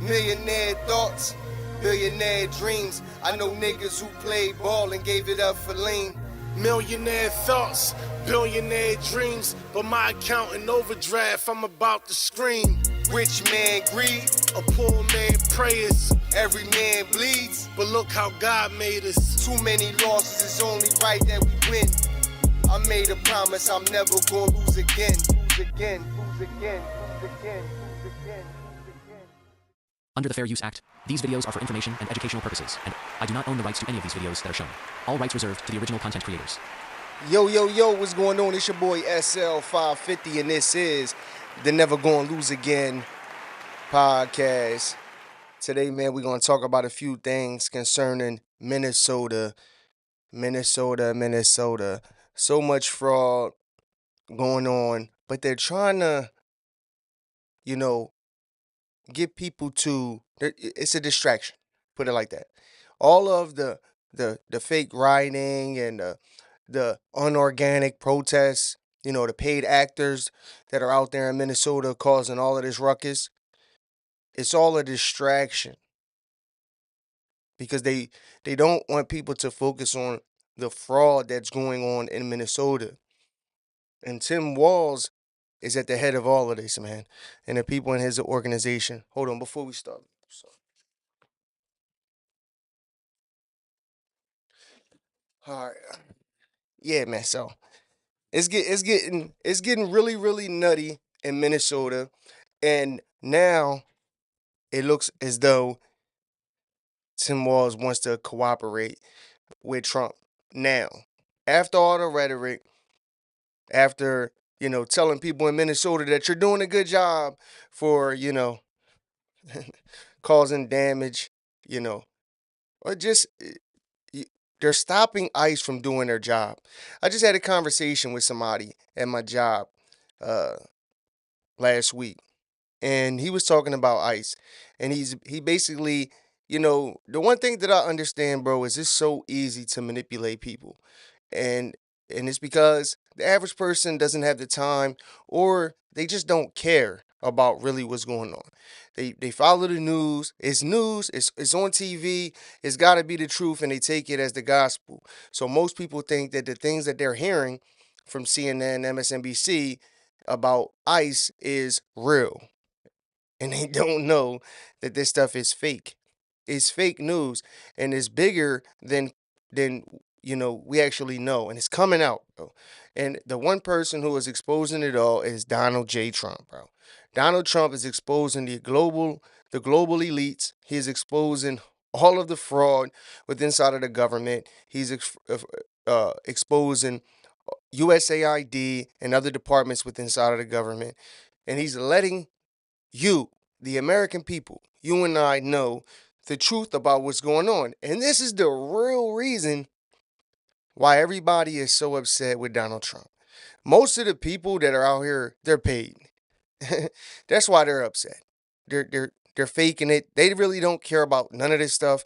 Millionaire thoughts, billionaire dreams. I know niggas who played ball and gave it up for lean. Millionaire thoughts, billionaire dreams, but my account in overdraft, I'm about to scream. Rich man greed, A poor man prayers, every man bleeds. but look how God made us. Too many losses, it's only right that we win. I made a promise I'm never gonna lose again. Lose again, lose again, lose again, lose again, lose again. Under the Fair Use Act, these videos are for information and educational purposes, and I do not own the rights to any of these videos that are shown. All rights reserved to the original content creators. Yo, what's going on? It's your boy SL550, and this is the Never Gonna Lose Again podcast. Today, man, we're gonna talk about a few things concerning Minnesota. So much fraud going on, but they're trying to, get people to. It's a distraction. Put it like that. All of the fake rioting and the unorganic protests, the paid actors that are out there in Minnesota causing all of this ruckus. It's all a distraction because they don't want people to focus on the fraud that's going on in Minnesota. And Tim Walz is at the head of all of this, man. And the people in his organization. Hold on, before we start. All right. Yeah, man. So it's getting really, really nutty in Minnesota. And now it looks as though Tim Walz wants to cooperate with Trump. Now, after all the rhetoric, after, telling people in Minnesota that you're doing a good job for, causing damage, or just they're stopping ICE from doing their job. I just had a conversation with somebody at my job last week, and he was talking about ICE, and he basically, the one thing that I understand, bro, is it's so easy to manipulate people, and it's because the average person doesn't have the time, or they just don't care about really what's going on. They follow the news. It's news. It's on TV. It's got to be the truth, and they take it as the gospel. So most people think that the things that they're hearing from CNN, MSNBC about ICE is real, and they don't know that this stuff is fake. It's fake news, and it's bigger than we actually know, and it's coming out, bro. And the one person who is exposing it all is Donald J. Trump, bro. Donald Trump is exposing the global elites. He's exposing all of the fraud within inside of the government. He's exposing USAID and other departments within inside of the government, and he's letting you, the American people, you and I know the truth about what's going on. And this is the real reason why everybody is so upset with Donald Trump. Most of the people that are out here, they're paid. That's why they're upset. They're faking it. They really don't care about none of this stuff.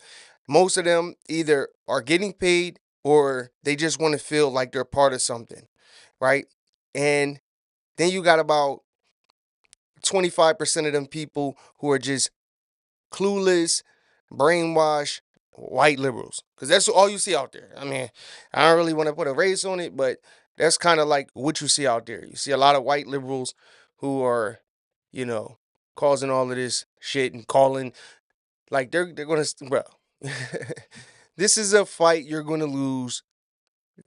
Most of them either are getting paid or they just want to feel like they're part of something, right? And then you got about 25% of them people who are just clueless, brainwashed, white liberals. Because that's all you see out there. I mean, I don't really want to put a race on it, but that's kind of like what you see out there. You see a lot of white liberals who are, causing all of this shit and calling, like they're going to, bro. This is a fight you're going to lose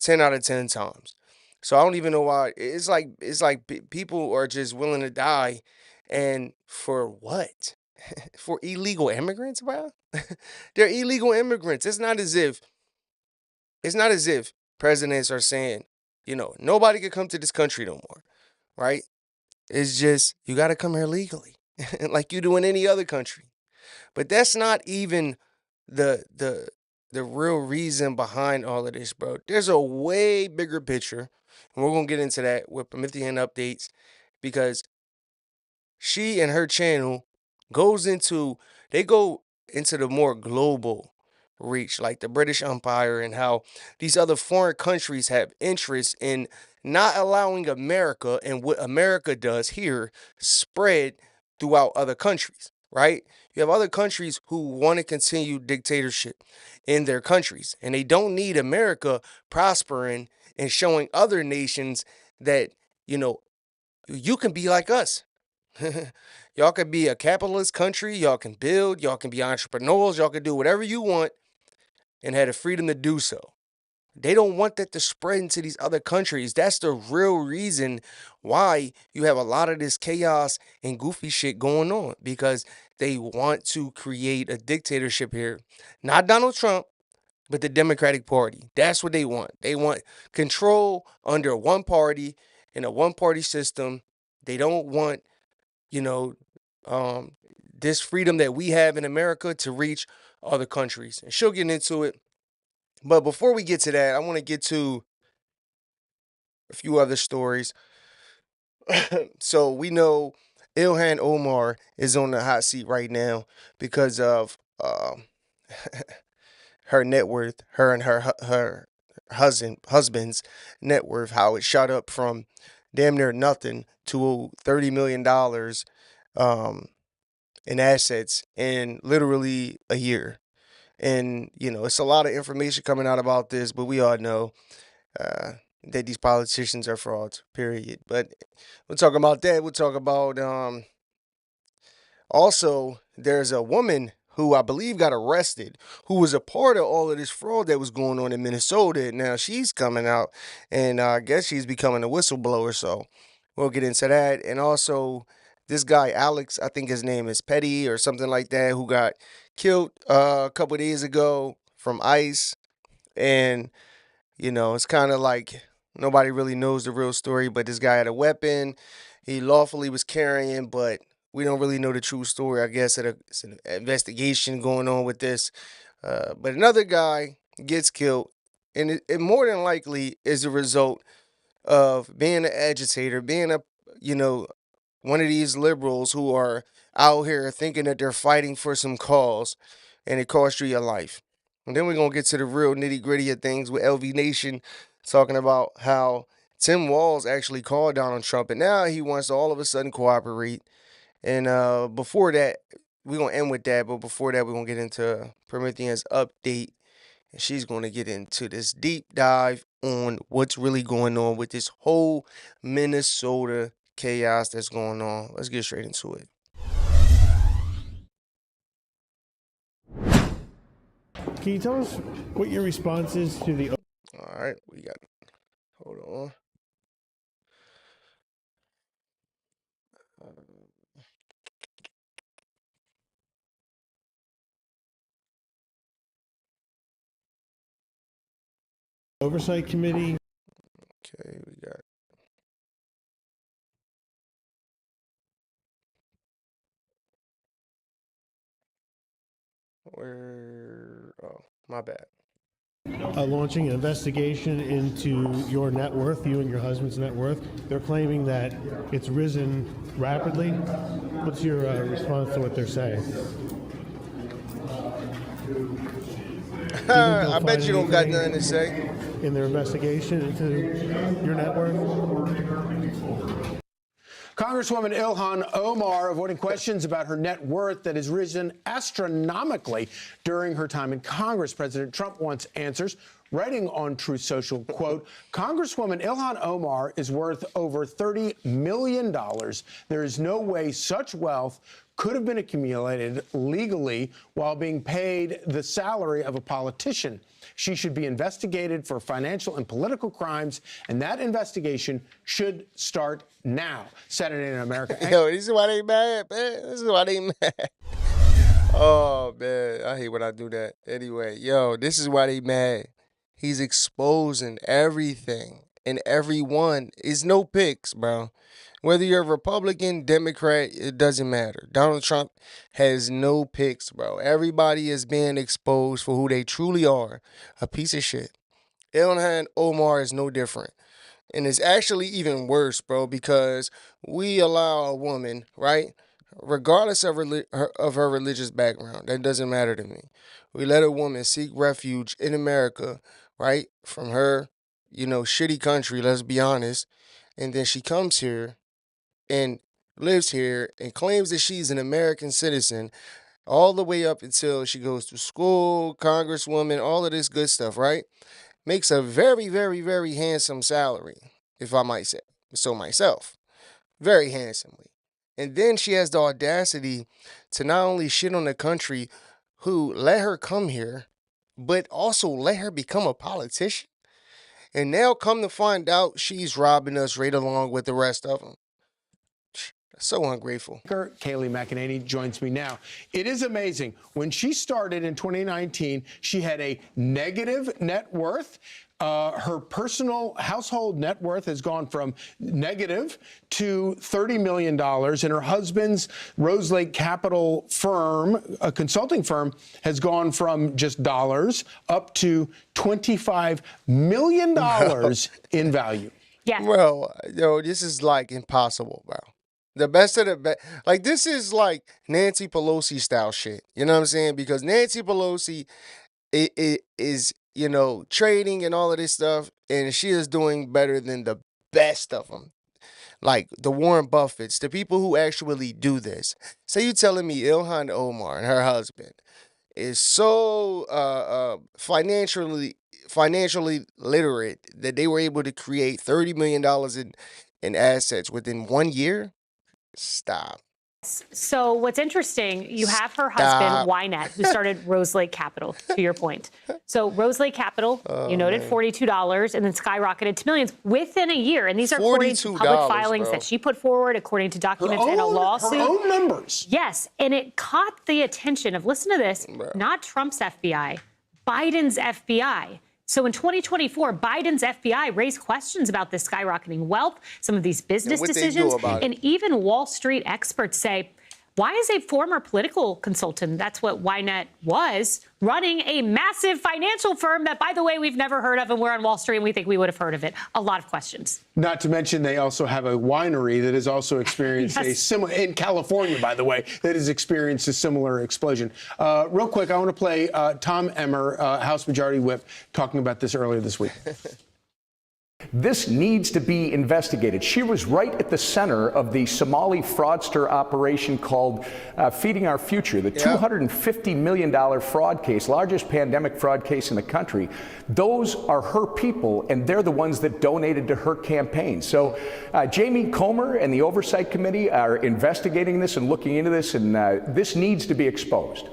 10 out of 10 times. So I don't even know why. It's like people are just willing to die. And for what? For illegal immigrants, bro? They're illegal immigrants. It's not as if presidents are saying, nobody can come to this country no more, right? It's just you got to come here legally, like you do in any other country. But that's not even the real reason behind all of this, bro. There's a way bigger picture, and we're gonna get into that with Promethean updates because she and her channel go into the more global reach, like the British Empire, and how these other foreign countries have interest in not allowing America and what America does here spread throughout other countries, right? You have other countries who want to continue dictatorship in their countries, and they don't need America prospering and showing other nations that, you know, you can be like us. Y'all can be a capitalist country, y'all can build, y'all can be entrepreneurs, y'all can do whatever you want and have the freedom to do so. They don't want that to spread into these other countries. That's the real reason why you have a lot of this chaos and goofy shit going on, because they want to create a dictatorship here. Not Donald Trump, but the Democratic Party. That's what they want. They want control under one party in a one party system. They don't want, you know, um, this freedom that we have in America to reach other countries. And she'll get into it. But before we get to that, I want to get to a few other stories. So we know Ilhan Omar is on the hot seat right now because of her net worth, her and her husband's net worth, how it shot up from damn near nothing to $30 million in assets in literally a year. And it's a lot of information coming out about this, but we all know uh, that these politicians are frauds. Period. But we'll talk about that. We'll talk about also, there's a woman who I believe got arrested who was a part of all of this fraud that was going on in Minnesota. Now she's coming out, and I guess she's becoming a whistleblower. So we'll get into that. And also, this guy, Alex, I think his name is Petty or something like that, who got killed a couple days ago from ICE. And it's kind of like nobody really knows the real story, but this guy had a weapon he lawfully was carrying, but we don't really know the true story. I guess it's an investigation going on with this. But another guy gets killed, and it more than likely is a result of being an agitator, being you know, one of these liberals who are out here thinking that they're fighting for some cause, and it costs you your life. And then we're gonna get to the real nitty gritty of things with LV Nation talking about how Tim Walz actually called Donald Trump, and now he wants to all of a sudden cooperate. And before that, we're gonna end with that. But before that, we're gonna get into Promethean's update, and she's gonna get into this deep dive on what's really going on with this whole Minnesota chaos that's going on. Let's get straight into it. Can you tell us what your response is to the All right, we got. Hold on. Oversight Committee? Okay, we got. Where? Oh, my bad. Launching an investigation into your net worth, you and your husband's net worth. They're claiming that it's risen rapidly. What's your response to what they're saying? I bet you don't got nothing to say. In their investigation into your net worth? Congresswoman Ilhan Omar avoiding questions about her net worth that has risen astronomically during her time in Congress. President Trump wants answers. Writing on Truth Social, quote, Congresswoman Ilhan Omar is worth over $30 million. There is no way such wealth could have been accumulated legally while being paid the salary of a politician. She should be investigated for financial and political crimes, and that investigation should start now. Saturday in America. Yo, this is why they mad, man. This is why they mad. Oh, man. I hate when I do that. Anyway, yo, this is why they mad. He's exposing everything and everyone. Is no picks, bro. Whether you're a Republican, Democrat, it doesn't matter. Donald Trump has no picks, bro. Everybody is being exposed for who they truly are. A piece of shit. Ilhan Omar is no different. And it's actually even worse, bro, because we allow a woman, right, regardless of her religious background, that doesn't matter to me. We let a woman seek refuge in America, right, from her, shitty country, let's be honest. And then she comes here and lives here, and claims that she's an American citizen all the way up until she goes to school, congresswoman, all of this good stuff, right? Makes a very, very, very handsome salary, if I might say so myself. Very handsomely. And then she has the audacity to not only shit on the country who let her come here, but also let her become a politician. And now come to find out she's robbing us right along with the rest of them. So ungrateful. Kayleigh McEnany joins me now. It is amazing. When she started in 2019, she had a negative net worth. Her personal household net worth has gone from negative to $30 million. And her husband's Rose Lake Capital firm, a consulting firm, has gone from just dollars up to $25 million in value. Yeah. Bro, yo, this is like impossible, bro. The best of the best. Like, this is like Nancy Pelosi style shit. You know what I'm saying? Because Nancy Pelosi is, you know, trading and all of this stuff, and she is doing better than the best of them. Like the Warren Buffetts, the people who actually do this. So you telling me Ilhan Omar and her husband is so financially literate that they were able to create $30 million in assets within 1 year? Stop. So what's interesting, you have her husband, Wynette, who started Rose Lake Capital, to your point. So Rose Lake Capital, you noted $42 and then skyrocketed to millions within a year. And these are according to public filings that she put forward, according to documents in a lawsuit. Her own numbers. Yes. And it caught the attention of, listen to this, not Trump's FBI, Biden's FBI. So in 2024, Biden's FBI raised questions about this skyrocketing wealth, some of these business decisions, and even Wall Street experts say, why is a former political consultant, that's what Wynette was, running a massive financial firm that, by the way, we've never heard of, and we're on Wall Street and we think we would have heard of it? A lot of questions. Not to mention they also have a winery that has also experienced a similar, in California, by the way, that has experienced a similar explosion. Real quick, I want to play Tom Emmer, House Majority Whip, talking about this earlier this week. This needs to be investigated. She was right at the center of the Somali fraudster operation called Feeding Our Future, the $250 million fraud case, largest pandemic fraud case in the country. Those are her people, and they're the ones that donated to her campaign. So Jamie Comer and the Oversight Committee are investigating this and looking into this, and this needs to be exposed.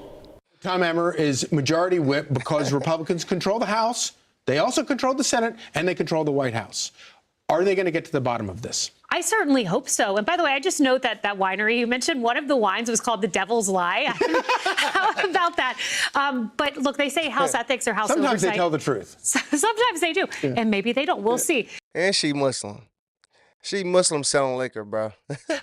Tom Emmer is Majority Whip because Republicans control the House. They also control the Senate, and they control the White House. Are they going to get to the bottom of this? I certainly hope so. And by the way, I just note that that winery you mentioned, one of the wines was called the Devil's Lie. How about that? But look, they say house ethics or house oversight. Sometimes they tell the truth. Sometimes they do. Yeah. And maybe they don't. We'll see. And she Muslim. She Muslim selling liquor, bro.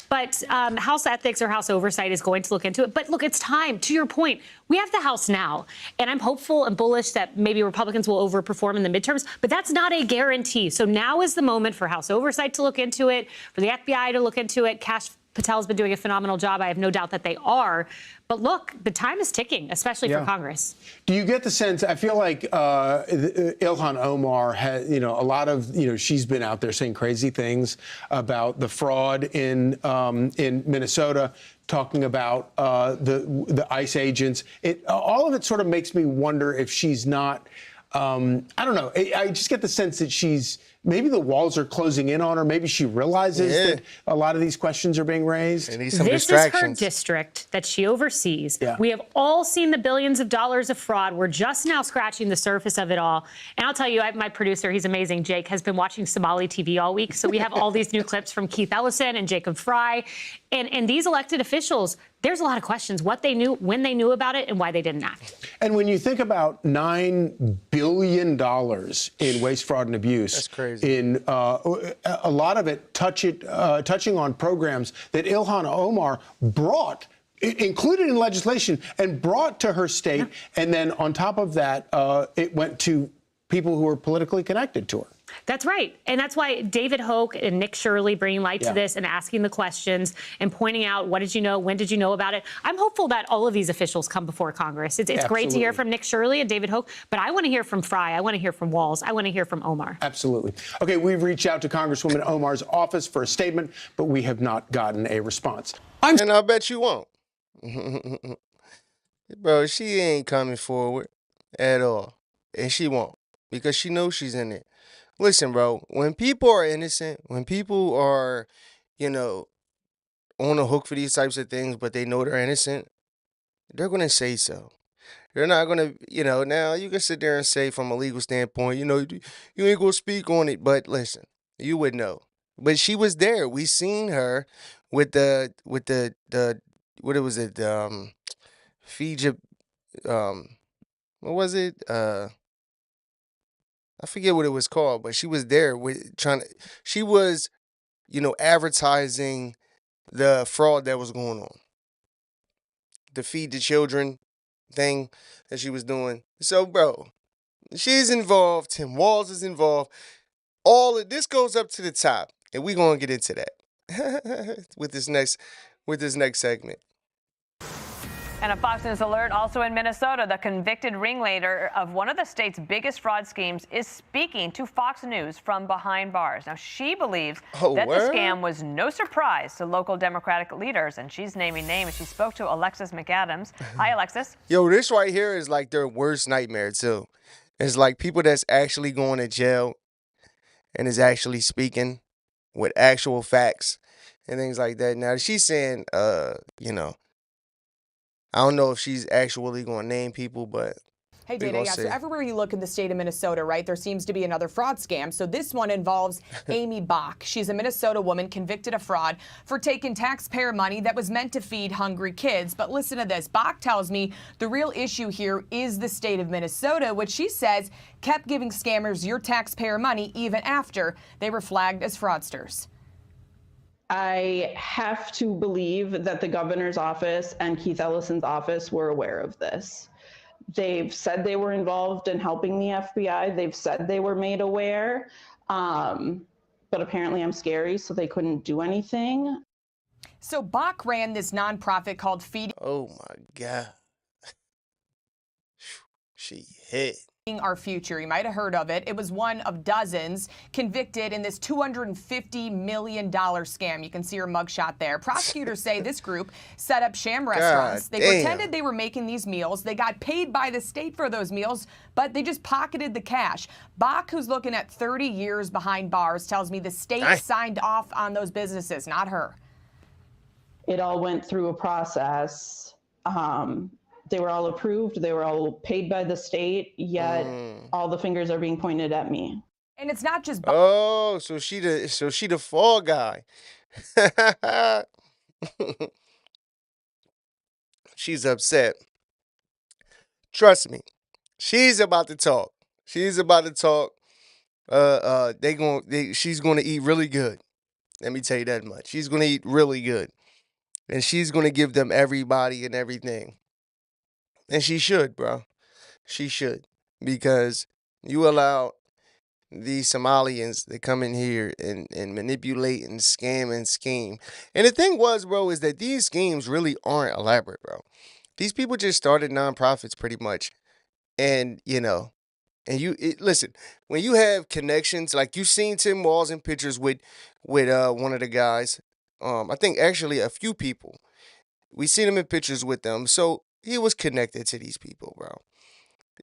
But House Ethics or House Oversight is going to look into it. But look, it's time. To your point, we have the House now. And I'm hopeful and bullish that maybe Republicans will overperform in the midterms. But that's not a guarantee. So now is the moment for House Oversight to look into it, for the FBI to look into it. Kash Patel's been doing a phenomenal job. I have no doubt that they are. But look, the time is ticking, especially for Congress. Do you get the sense, I feel like Ilhan Omar has, a lot of, she's been out there saying crazy things about the fraud in Minnesota, talking about the ICE agents. All of it sort of makes me wonder if she's not, I don't know. I just get the sense that maybe the walls are closing in on her. Maybe she realizes that a lot of these questions are being raised. This is her district that she oversees. Yeah. We have all seen the billions of dollars of fraud. We're just now scratching the surface of it all. And I'll tell you, my producer, he's amazing, Jake, has been watching Somali TV all week. So we have all these new clips from Keith Ellison and Jacob Fry. And these elected officials, there's a lot of questions, what they knew, when they knew about it, and why they didn't act. And when you think about $9 billion in waste, fraud, and abuse, that's crazy. In a lot of it touching on programs that Ilhan Omar brought, included in legislation, and brought to her state. And then on top of that, it went to people who were politically connected to her. That's right. And that's why David Hoke and Nick Shirley bringing light to this and asking the questions and pointing out, what did you know? When did you know about it? I'm hopeful that all of these officials come before Congress. It's great to hear from Nick Shirley and David Hoke, but I want to hear from Fry. I want to hear from Walz. I want to hear from Omar. Absolutely. Okay, we've reached out to Congresswoman Omar's office for a statement, but we have not gotten a response. And I bet you won't. Bro, she ain't coming forward at all. And she won't. Because she knows she's in it. Listen, bro, when people are innocent, when people are, you know, on the hook for these types of things, but they know they're innocent, they're going to say so. They're not going to, now you can sit there and say from a legal standpoint, you ain't going to speak on it. But listen, you would know. But she was there. We seen her with what was it? Fiji, what was it? I forget what it was called, but she was there she was, advertising the fraud that was going on. The Feed the Children thing that she was doing. So, bro, she's involved. Tim Walz is involved. All of this goes up to the top, and we're gonna get into that with this next segment. And a Fox News alert also in Minnesota, the convicted ringleader of one of the state's biggest fraud schemes is speaking to Fox News from behind bars. Now, she believes that the scam was no surprise to local Democratic leaders, and she's naming names. She spoke to Alexis McAdams. Hi, Alexis. Yo, this right here is like their worst nightmare, too. It's like people that's actually going to jail and is actually speaking with actual facts and things like that. Now, she's saying, I don't know if she's actually going to name people, but hey, Dana, so everywhere you look in the state of Minnesota, right, there seems to be another fraud scam. So this one involves Amy Bach. She's a Minnesota woman convicted of fraud for taking taxpayer money that was meant to feed hungry kids. But listen to this. Bach tells me the real issue here is the state of Minnesota, which she says kept giving scammers your taxpayer money even after they were flagged as fraudsters. I have to believe that the governor's office and Keith Ellison's office were aware of this. They've said they were involved in helping the FBI. They've said they were made aware, but apparently I'm scary, so they couldn't do anything. So Bach ran this nonprofit called Feeding. Oh my God. She hit. Our Future. You might have heard of it. It was one of dozens convicted in this $250 million scam. You can see her mugshot there. Prosecutors say this group set up sham restaurants. They pretended they were making these meals. They got paid by the state for those meals, but they just pocketed the cash. Bach, who's looking at 30 years behind bars, tells me the state signed off on those businesses, not her. It all went through a process. They were all approved. They were all paid by the state, yet all the fingers are being pointed at me. And it's not just. Oh, so she the fall guy. She's upset. Trust me, she's about to talk. She's about to talk. She's gonna eat really good. Let me tell you that much. She's gonna eat really good, and she's gonna give them everybody and everything. And she should, bro. She should. Because you allow these Somalians to come in here and manipulate and scam and scheme. And the thing was, bro, is that these schemes really aren't elaborate, bro. These people just started nonprofits pretty much. And, listen, when you have connections, like you've seen Tim Walz in pictures with one of the guys. I think actually a few people. We seen him in pictures with them. So he was connected to these people, bro.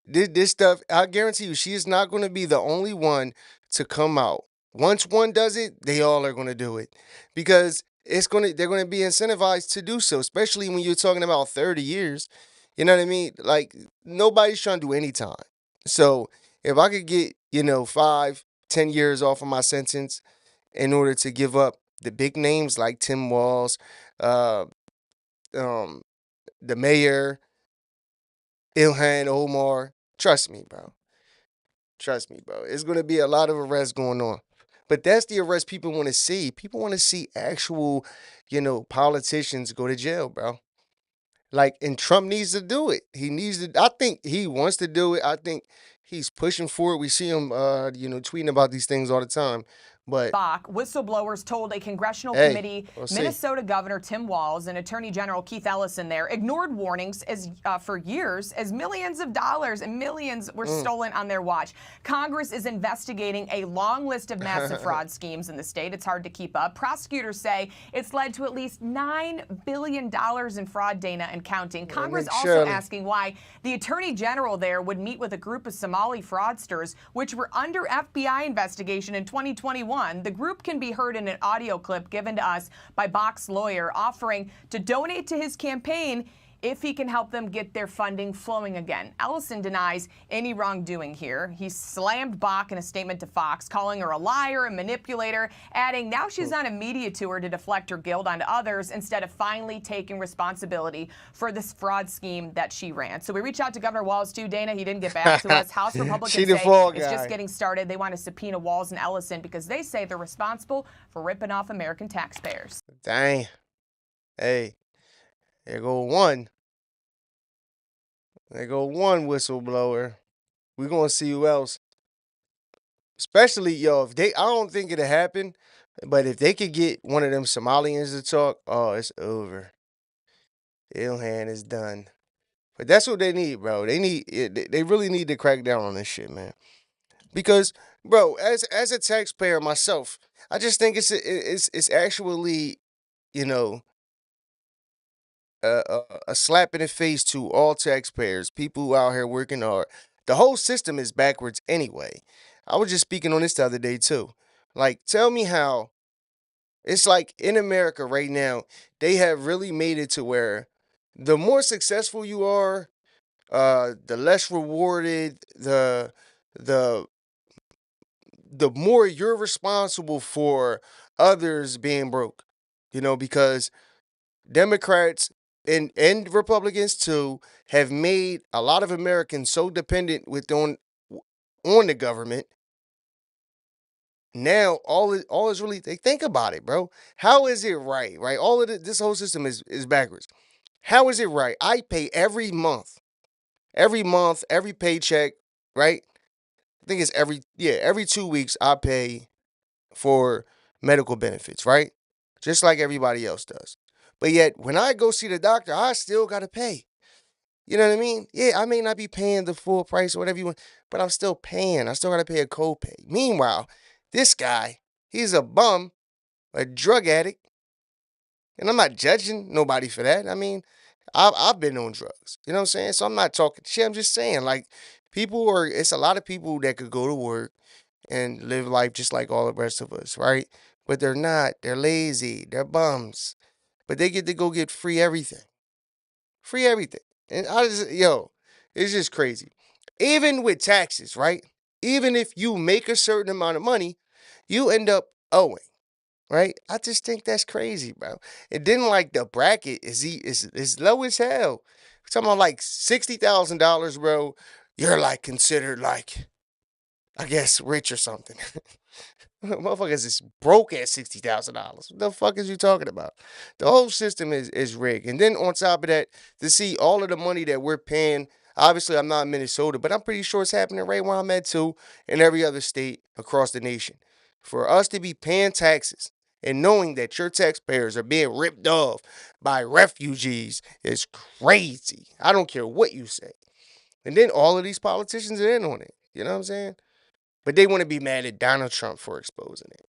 This stuff, I guarantee you, she is not going to be the only one to come out. Once one does it, they all are going to do it because they're going to be incentivized to do so, especially when you're talking about 30 years. You know what I mean? Like, nobody's trying to do any time. So if I could get, 5, 10 years off of my sentence in order to give up the big names like Tim Walz, the mayor, Ilhan Omar. Trust me, bro. Trust me, bro. It's going to be a lot of arrests going on. But that's the arrest people want to see. People want to see actual, politicians go to jail, bro. Like, and Trump needs to do it. He needs to. I think he wants to do it. I think He's pushing for it. We see him, tweeting about these things all the time. But whistleblowers told a congressional hey, committee we'll see. Minnesota Governor Tim Walz and Attorney General Keith Ellison there ignored warnings for years as millions of dollars and millions were stolen on their watch. Congress is investigating a long list of massive fraud schemes in the state. It's hard to keep up. Prosecutors say it's led to at least $9 billion in fraud, Dana, and counting. Congress also asking why the Attorney General there would meet with a group of Somali fraudsters, which were under FBI investigation in 2021. The group can be heard in an audio clip given to us by Bach's lawyer offering to donate to his campaign if he can help them get their funding flowing again. Ellison denies any wrongdoing here. He slammed Bach in a statement to Fox, calling her a liar and manipulator, adding now she's on a media tour to deflect her guilt onto others instead of finally taking responsibility for this fraud scheme that she ran. So we reached out to Governor Walz too, Dana. He didn't get back to us. House Republicans say it's just getting started. They want to subpoena Walz and Ellison because they say they're responsible for ripping off American taxpayers. Dang. Hey. There go one. There go one whistleblower. We're going to see who else. Especially, if I don't think it'll happen, but if they could get one of them Somalians to talk, oh, it's over. Ilhan is done. But that's what they need, bro. They really need to crack down on this shit, man. Because, bro, as a taxpayer myself, I just think it's actually, a slap in the face to all taxpayers, people who out here working hard. The whole system is backwards anyway. I was just speaking on this the other day too. Like, tell me how it's like in America right now, they have really made it to where the more successful you are, the less rewarded, the more you're responsible for others being broke. Because Democrats and Republicans too have made a lot of Americans so dependent on the government. Now all is really, they think about it, bro. How is it right? All of this whole system is backwards. How is it right? I pay every month, every paycheck, right? I think it's every 2 weeks I pay for medical benefits, right? Just like everybody else does. But yet, when I go see the doctor, I still got to pay. You know what I mean? Yeah, I may not be paying the full price or whatever you want, but I'm still paying. I still got to pay a copay. Meanwhile, this guy, he's a bum, a drug addict. And I'm not judging nobody for that. I mean, I've been on drugs. You know what I'm saying? So I'm not talking shit. I'm just saying, like, it's a lot of people that could go to work and live life just like all the rest of us, right? But they're not. They're lazy. They're bums. But they get to go get free everything. Free everything. And it's just crazy. Even with taxes, right? Even if you make a certain amount of money, you end up owing, right? I just think that's crazy, bro. And then, like, the bracket is low as hell. We're talking about like $60,000, bro. You're like considered like, I guess, rich or something. Motherfuckers is broke at $60,000. What the fuck is you talking about? The whole system is rigged. And then on top of that, to see all of the money that we're paying, obviously I'm not in Minnesota, but I'm pretty sure it's happening right where I'm at too, in every other state across the nation. For us to be paying taxes and knowing that your taxpayers are being ripped off by refugees is crazy. I don't care what you say. And then all of these politicians are in on it. You know what I'm saying? But they want to be mad at Donald Trump for exposing it.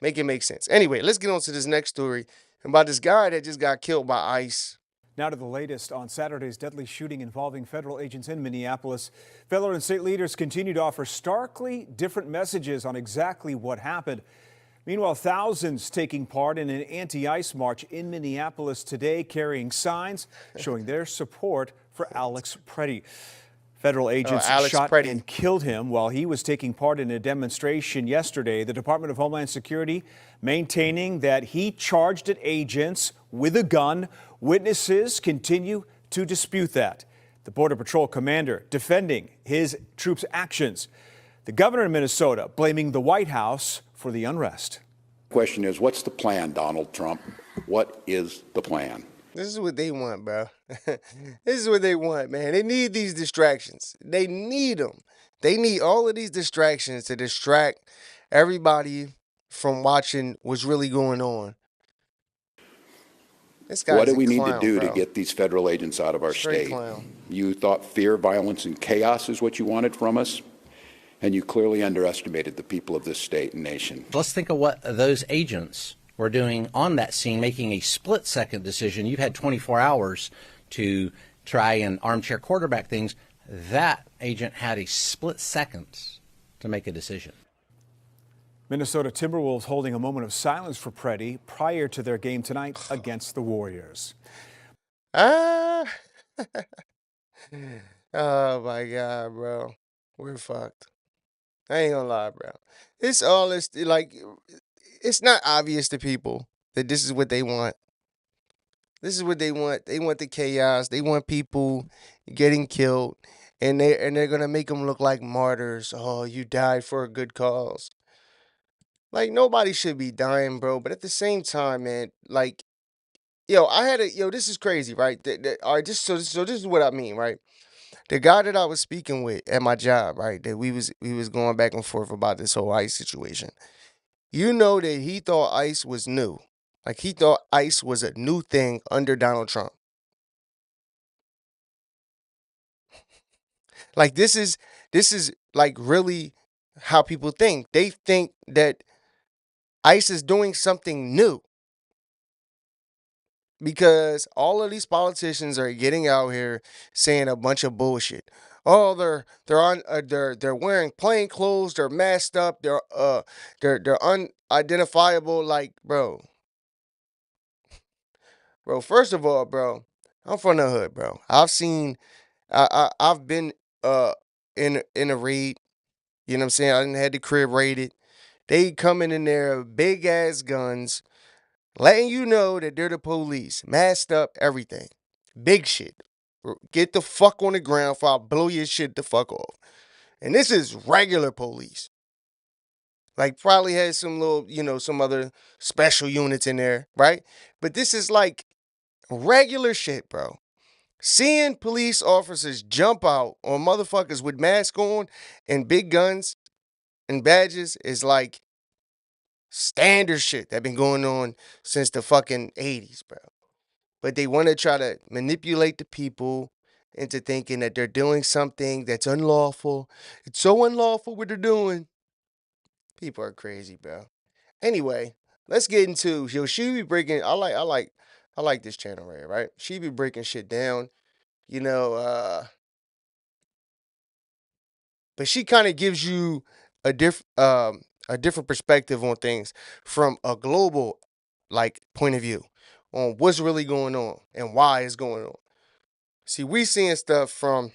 Make it make sense. Anyway, let's get on to this next story about this guy that just got killed by ICE. Now to the latest on Saturday's deadly shooting involving federal agents in Minneapolis. Federal and state leaders continue to offer starkly different messages on exactly what happened. Meanwhile, thousands taking part in an anti-ICE march in Minneapolis today, carrying signs showing their support for Alex Preddy. Federal agents shot and killed him while he was taking part in a demonstration yesterday. The Department of Homeland Security maintaining that he charged at agents with a gun. Witnesses continue to dispute that. The Border Patrol commander defending his troops' actions. The governor of Minnesota blaming the White House for the unrest. The question is, what's the plan, Donald Trump? What is the plan? This is what they want, bro. This is what they want, man. They need these distractions. They need them. They need all of these distractions to distract everybody from watching what's really going on. This What guy's do a we need to clown, do to bro. get these federal agents out of our Straight state? clown. You thought fear, violence, and chaos is what you wanted from us, and you clearly underestimated the people of this state and nation. Let's think of what those agents were doing on that scene, making a split-second decision. You had 24 hours to try and armchair quarterback things. That agent had a split second to make a decision. Minnesota Timberwolves holding a moment of silence for Preddy prior to their game tonight against the Warriors. Ah. Oh my God, bro. We're fucked. I ain't gonna lie, bro. It's all this like it's not obvious to people that this is what they want. This is what they want. They want the chaos. They want people getting killed, and they're gonna make them look like martyrs. Oh, you died for a good cause. Like nobody should be dying, bro. But at the same time, man, like this is crazy, right? All right, so this is what I mean, right? The guy that I was speaking with at my job, right? That we was going back and forth about this whole ICE situation. You know that he thought ICE was new. Like he thought ICE was a new thing under Donald Trump. Like this is like really how people think. They think that ICE is doing something new. Because all of these politicians are getting out here saying a bunch of bullshit. Oh, they're wearing plain clothes, they're masked up, they're unidentifiable. Like, bro, first of all, bro, I'm from the hood, bro. I've been in a raid. You know what I'm saying? I didn't had the crib raided. They coming in there, big ass guns, letting you know that they're the police, masked up, everything. Big shit. Get the fuck on the ground before I blow your shit the fuck off. And this is regular police. Like probably had some little, some other special units in there, right? But this is like regular shit, bro. Seeing police officers jump out on motherfuckers with masks on and big guns and badges is like standard shit that been going on since the fucking 80s, bro. But they want to try to manipulate the people into thinking that they're doing something that's unlawful. It's so unlawful what they're doing. People are crazy, bro. Anyway, let's get into she be breaking. I like this channel right here, right? She be breaking shit down, you know. But she kind of gives you a different perspective on things from a global like point of view on what's really going on and why it's going on. See, we seeing stuff from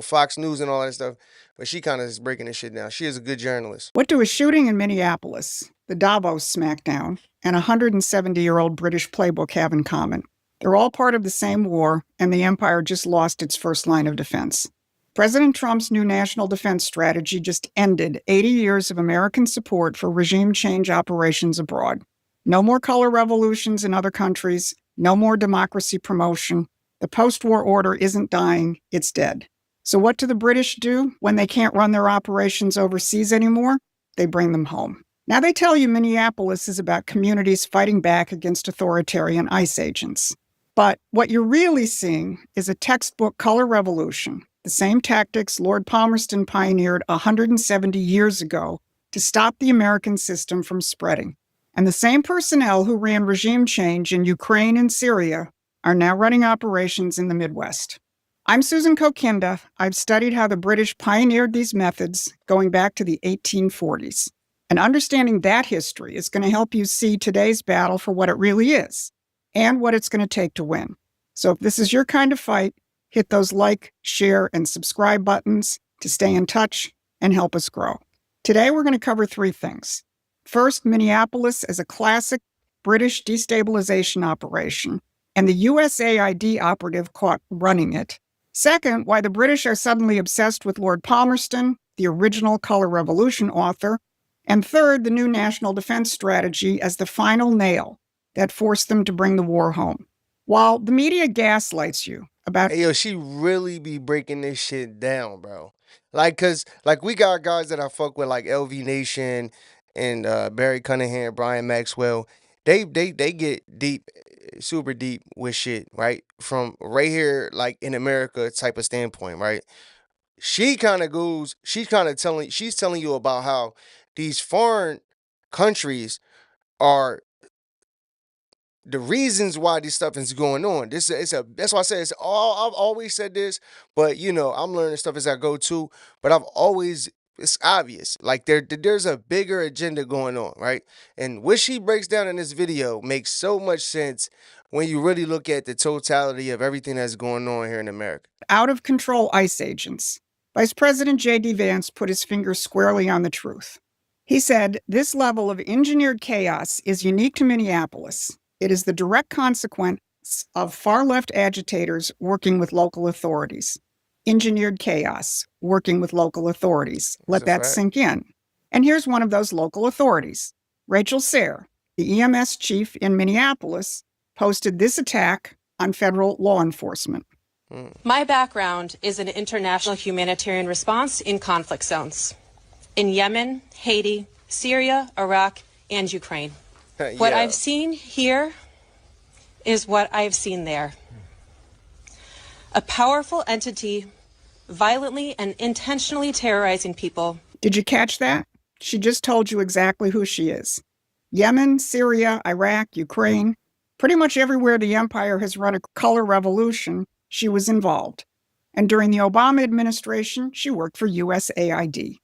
Fox News and all that stuff, but she kind of is breaking this shit down. She is a good journalist. What do a shooting in Minneapolis, the Davos smackdown, and a 170-year-old British playbook have in common? They're all part of the same war, and the empire just lost its first line of defense. President Trump's new national defense strategy just ended 80 years of American support for regime change operations abroad. No more color revolutions in other countries, no more democracy promotion. The post-war order isn't dying, it's dead. So what do the British do when they can't run their operations overseas anymore? They bring them home. Now they tell you Minneapolis is about communities fighting back against authoritarian ICE agents. But what you're really seeing is a textbook color revolution, the same tactics Lord Palmerston pioneered 170 years ago to stop the American system from spreading. And the same personnel who ran regime change in Ukraine and Syria are now running operations in the Midwest. I'm Susan Kokinda. I've studied how the British pioneered these methods going back to the 1840s. And understanding that history is going to help you see today's battle for what it really is and what it's going to take to win. So if this is your kind of fight, hit those like, share, and subscribe buttons to stay in touch and help us grow. Today, we're going to cover three things. First, Minneapolis as a classic British destabilization operation and the USAID operative caught running it. Second, why the British are suddenly obsessed with Lord Palmerston, the original Color Revolution author. And third, the new national defense strategy as the final nail that forced them to bring the war home. While the media gaslights you about Hey, yo, she really be breaking this shit down, bro. Like, cause like we got guys that I fuck with, like LV Nation and Barry Cunningham, Brian Maxwell. They get deep, super deep with shit, right? From right here, like in America type of standpoint, right? She's telling you about how these foreign countries are the reasons why this stuff is going on. That's why I say it's all I've always said this, but I'm learning stuff as I go too. But it's obvious. Like there's a bigger agenda going on, right? And what she breaks down in this video makes so much sense when you really look at the totality of everything that's going on here in America. out of control ICE agents. Vice President J.D. Vance put his finger squarely on the truth. He said, "This level of engineered chaos is unique to Minneapolis. It is the direct consequence of far left agitators working with local authorities." Engineered chaos, working with local authorities. Let that sink in. And here's one of those local authorities. Rachel Sayre, the EMS chief in Minneapolis, posted this attack on federal law enforcement. My background is in international humanitarian response in conflict zones in Yemen, Haiti, Syria, Iraq, and Ukraine. What I've seen here is what I've seen there. A powerful entity violently and intentionally terrorizing people. Did you catch that? She just told you exactly who she is. Yemen, Syria, Iraq, Ukraine, pretty much everywhere the empire has run a color revolution, she was involved. And during the Obama administration, she worked for USAID,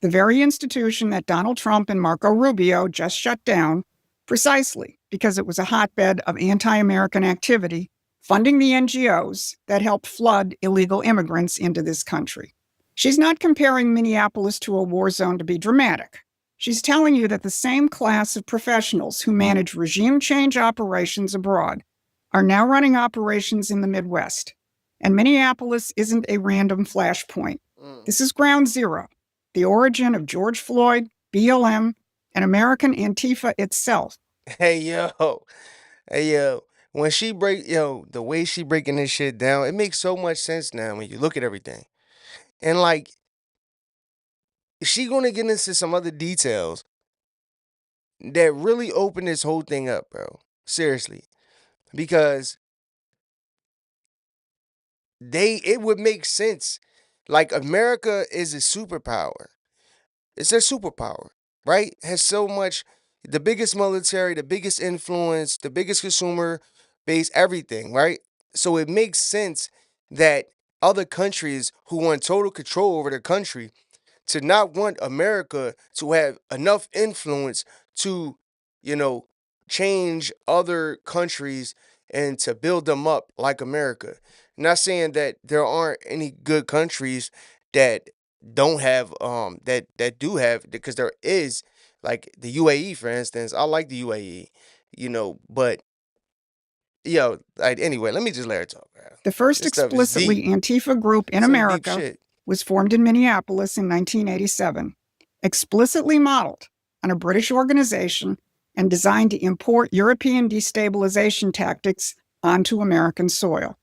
the very institution that Donald Trump and Marco Rubio just shut down precisely because it was a hotbed of anti-American activity, funding the NGOs that helped flood illegal immigrants into this country. She's not comparing Minneapolis to a war zone to be dramatic. She's telling you that the same class of professionals who manage regime change operations abroad are now running operations in the Midwest. And Minneapolis isn't a random flashpoint. This is ground zero, the origin of George Floyd, BLM, and American Antifa itself. Hey yo, when the way she breaking this shit down, it makes so much sense now when you look at everything. And like, she gonna get into some other details that really open this whole thing up, bro. Seriously. Because it would make sense. Like, America is a superpower. It's a superpower, right? Has so much, the biggest military, the biggest influence, the biggest consumer base, everything, right? So it makes sense that other countries who want total control over their country to not want America to have enough influence to, change other countries and to build them up like America. Not saying that there aren't any good countries that don't have that do have, because there is, like the UAE, for instance. I like the UAE, but anyway, let me just let her talk, man. The first This stuff is explicitly deep. Antifa group in Some deep America shit. was formed in Minneapolis in 1987, explicitly modeled on a British organization and designed to import European destabilization tactics onto American soil.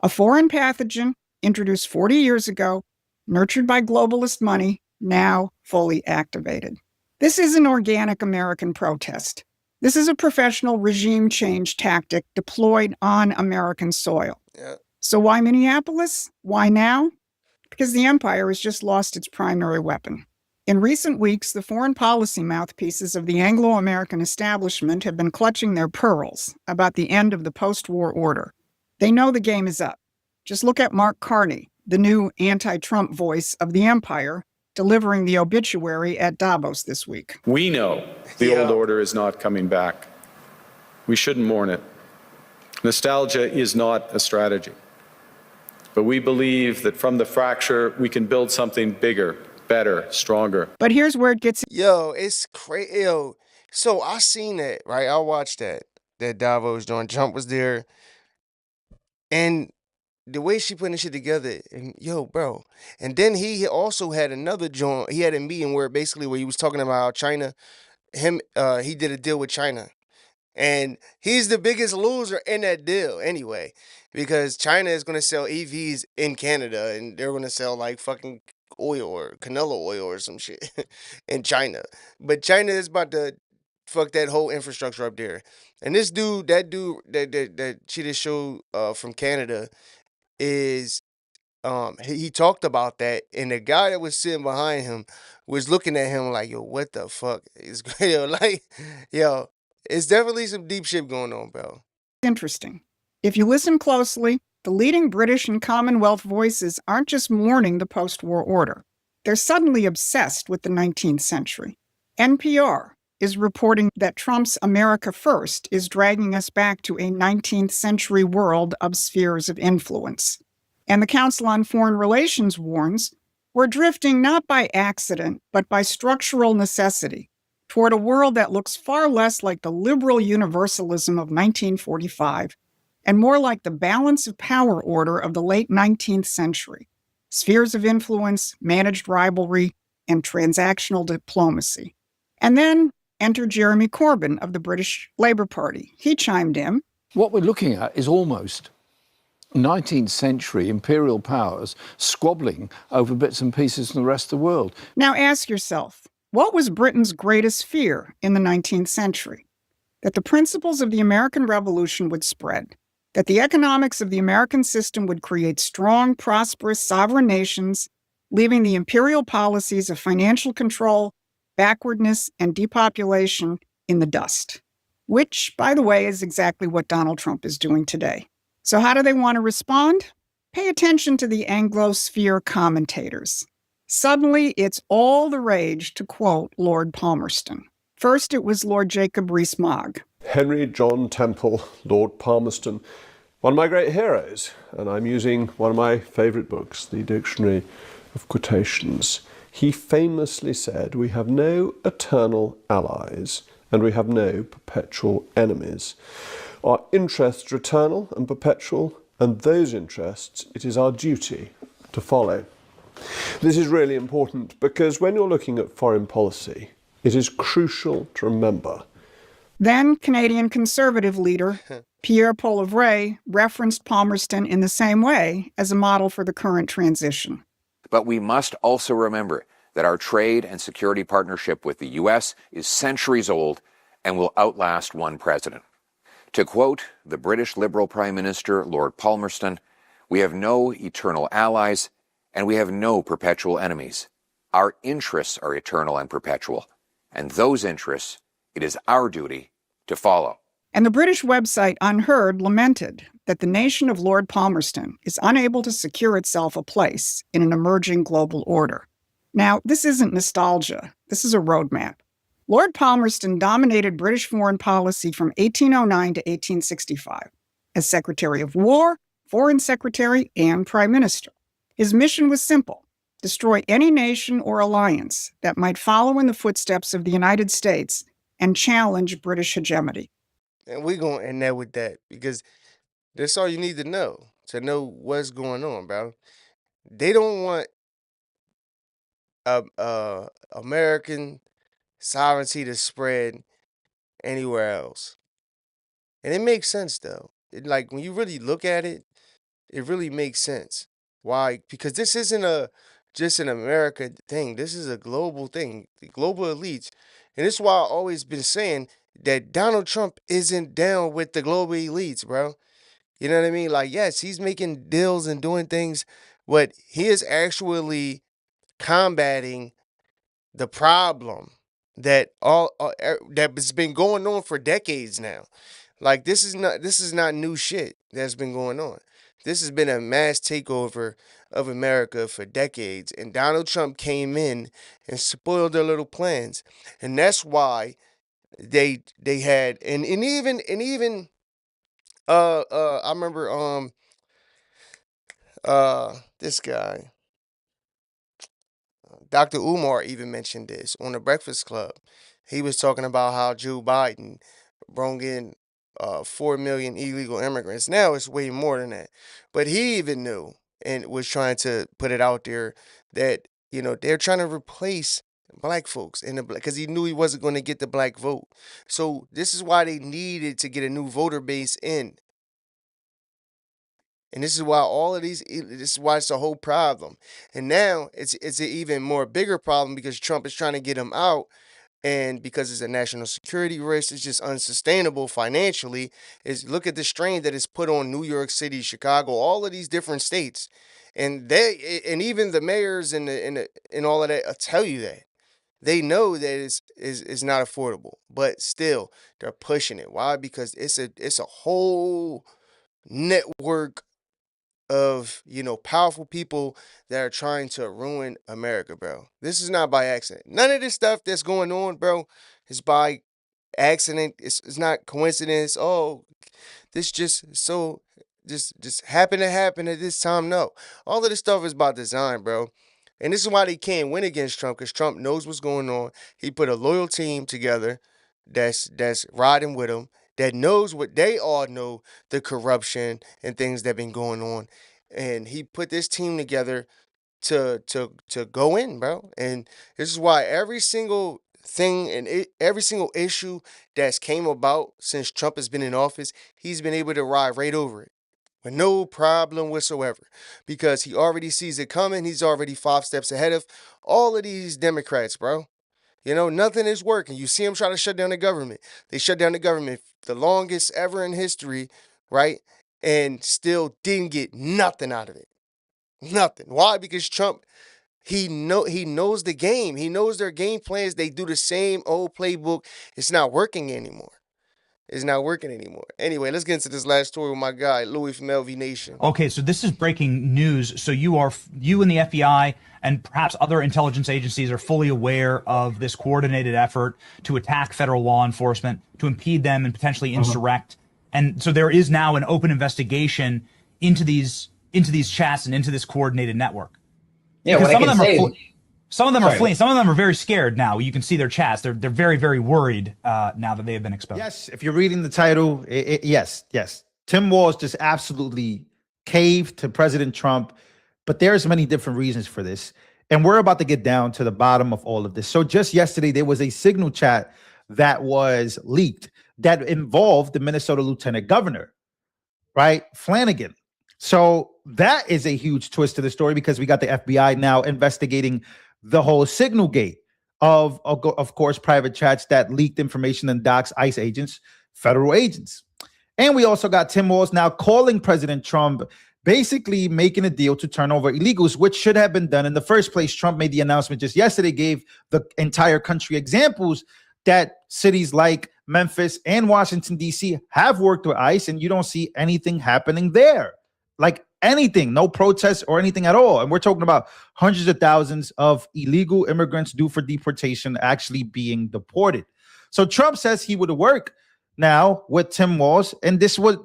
A foreign pathogen introduced 40 years ago, nurtured by globalist money, now fully activated. This is an organic American protest. This is a professional regime change tactic deployed on American soil. Yeah. So why Minneapolis? Why now? Because the empire has just lost its primary weapon. In recent weeks, the foreign policy mouthpieces of the Anglo-American establishment have been clutching their pearls about the end of the post-war order. They know the game is up. Just look at Mark Carney, the new anti-Trump voice of the empire, delivering the obituary at Davos this week. We know the old order is not coming back. We shouldn't mourn it. Nostalgia is not a strategy. But we believe that from the fracture, we can build something bigger, better, stronger. But here's where it gets... It's crazy. So I seen that, right? I watched that Davos joint. Trump was there. And the way she putting shit together, and bro. And then he also had another joint. He had a meeting where he was talking about how China, he did a deal with China. And he's the biggest loser in that deal anyway, because China is going to sell EVs in Canada and they're going to sell like fucking oil or canola oil or some shit in China. But China is about to fuck that whole infrastructure up there. And this dude, that she just showed from Canada is he talked about that, and the guy that was sitting behind him was looking at him like, yo, what the fuck is yo, like, yo, it's definitely some deep shit going on, bro. Interesting. If you listen closely, the leading British and Commonwealth voices aren't just mourning the post-war order. They're suddenly obsessed with the 19th century. NPR is reporting that Trump's America First is dragging us back to a 19th century world of spheres of influence. And the Council on Foreign Relations warns we're drifting not by accident, but by structural necessity toward a world that looks far less like the liberal universalism of 1945 and more like the balance of power order of the late 19th century. Spheres of influence, managed rivalry, and transactional diplomacy. And then enter Jeremy Corbyn of the British Labour Party. He chimed in. What we're looking at is almost 19th century imperial powers squabbling over bits and pieces from the rest of the world. Now ask yourself, what was Britain's greatest fear in the 19th century? That the principles of the American Revolution would spread, that the economics of the American system would create strong, prosperous, sovereign nations, leaving the imperial policies of financial control, backwardness, and depopulation in the dust. Which, by the way, is exactly what Donald Trump is doing today. So how do they want to respond? Pay attention to the Anglosphere commentators. Suddenly, it's all the rage to quote Lord Palmerston. First, it was Lord Jacob Rees-Mogg. Henry John Temple, Lord Palmerston, one of my great heroes, and I'm using one of my favourite books, the Dictionary of Quotations. He famously said, "We have no eternal allies, and we have no perpetual enemies. Our interests are eternal and perpetual, and those interests it is our duty to follow." This is really important because when you're looking at foreign policy, it is crucial to remember. Then Canadian Conservative leader Pierre Poilievre referenced Palmerston in the same way as a model for the current transition. But we must also remember that our trade and security partnership with the U.S. is centuries old and will outlast one president. To quote the British Liberal Prime Minister, Lord Palmerston, "We have no eternal allies and we have no perpetual enemies. Our interests are eternal and perpetual, and those interests it is our duty to follow." And the British website Unheard lamented that the nation of Lord Palmerston is unable to secure itself a place in an emerging global order. Now, this isn't nostalgia. This is a roadmap. Lord Palmerston dominated British foreign policy from 1809 to 1865 as Secretary of War, Foreign Secretary, and Prime Minister. His mission was simple: destroy any nation or alliance that might follow in the footsteps of the United States and challenge British hegemony. And we're going to end that with that because that's all you need to know what's going on, bro. They don't want American sovereignty to spread anywhere else. And it makes sense, though. Like, when you really look at it, it really makes sense. Why? Because this isn't just an America thing. This is a global thing, the global elites. And this is why I've always been saying that Donald Trump isn't down with the global elites, bro. You know what I mean? Like, yes, he's making deals and doing things, but he is actually combating the problem that that's been going on for decades now. Like, this is not new shit that's been going on. This has been a mass takeover of America for decades, and Donald Trump came in and spoiled their little plans, and that's why they had and even I remember this guy Dr. Umar even mentioned this on the Breakfast Club. He was talking about how Joe Biden brought in 4 million illegal immigrants. Now it's way more than that. But he even knew and was trying to put it out there that, they're trying to replace black folks and because he knew he wasn't going to get the black vote. So this is why they needed to get a new voter base in. And this is why this is why it's a whole problem. And now it's an even more bigger problem because Trump is trying to get him out. And because it's a national security risk, it's just unsustainable financially. Is look at the strain that is put on New York City, Chicago, all of these different states, and even the mayors and all of that tell you that they know that it's not affordable, but still they're pushing it. Why? Because it's a whole network of powerful people that are trying to ruin America, bro. This is not by accident. None of this stuff that's going on, bro, is by accident. It's not coincidence. Oh, this just happened to happen at this time. No, all of this stuff is by design, bro. And this is why they can't win against Trump, because Trump knows what's going on. He put a loyal team together that's riding with him, that knows what they all know, the corruption and things that have been going on. And he put this team together to go in, bro. And this is why every single thing and every single issue that's came about since Trump has been in office, he's been able to ride right over it with no problem whatsoever, because he already sees it coming. He's already 5 steps ahead of all of these Democrats, bro. Nothing is working. You see them try to shut down the government. They shut down the government the longest ever in history, right? And still didn't get nothing out of it. Nothing. Why? Because Trump, he knows the game. He knows their game plans. They do the same old playbook. It's not working anymore. It's not working anymore. Anyway, let's get into this last story with my guy, Louis from LV Nation. Okay, so this is breaking news. So you and the FBI and perhaps other intelligence agencies are fully aware of this coordinated effort to attack federal law enforcement, to impede them and potentially insurrect. And so there is now an open investigation into these chats and into this coordinated network. Yeah, what I can say. Some of them are fleeing. Some of them are very scared now. You can see their chats. They're very, very worried now that they have been exposed. Yes, if you're reading the title, yes. Tim Walz just absolutely caved to President Trump, but there's many different reasons for this. And we're about to get down to the bottom of all of this. So just yesterday, there was a Signal chat that was leaked that involved the Minnesota Lieutenant Governor, right? Flanagan. So that is a huge twist to the story, because we got the FBI now investigating the whole Signal gate of course, private chats that leaked information and docs ICE agents, federal agents. And we also got Tim Walz now calling President Trump, basically making a deal to turn over illegals, which should have been done in the first place. Trump made the announcement just yesterday, gave the entire country examples that cities like Memphis and Washington, D.C. have worked with ICE, and you don't see anything happening there. Like anything, no protests or anything at all. And we're talking about hundreds of thousands of illegal immigrants due for deportation actually being deported. So Trump says he would work now with Tim Walz, and this was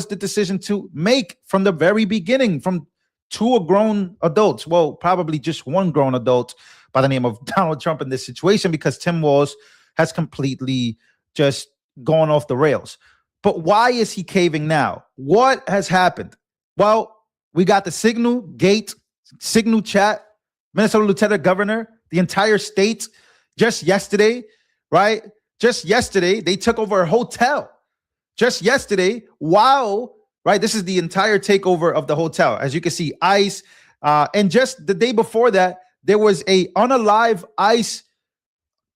the decision to make from the very beginning, from two grown adults. Well, probably just one grown adult by the name of Donald Trump in this situation, because Tim Walz has completely just gone off the rails. But why is he caving now? What has happened? Well, we got the Signal gate, Signal chat, Minnesota Lieutenant Governor, the entire state. Just yesterday, right? Just yesterday, they took over a hotel. Just yesterday, wow, right? This is the entire takeover of the hotel. As you can see, ICE. And just the day before that, there was a unalive ICE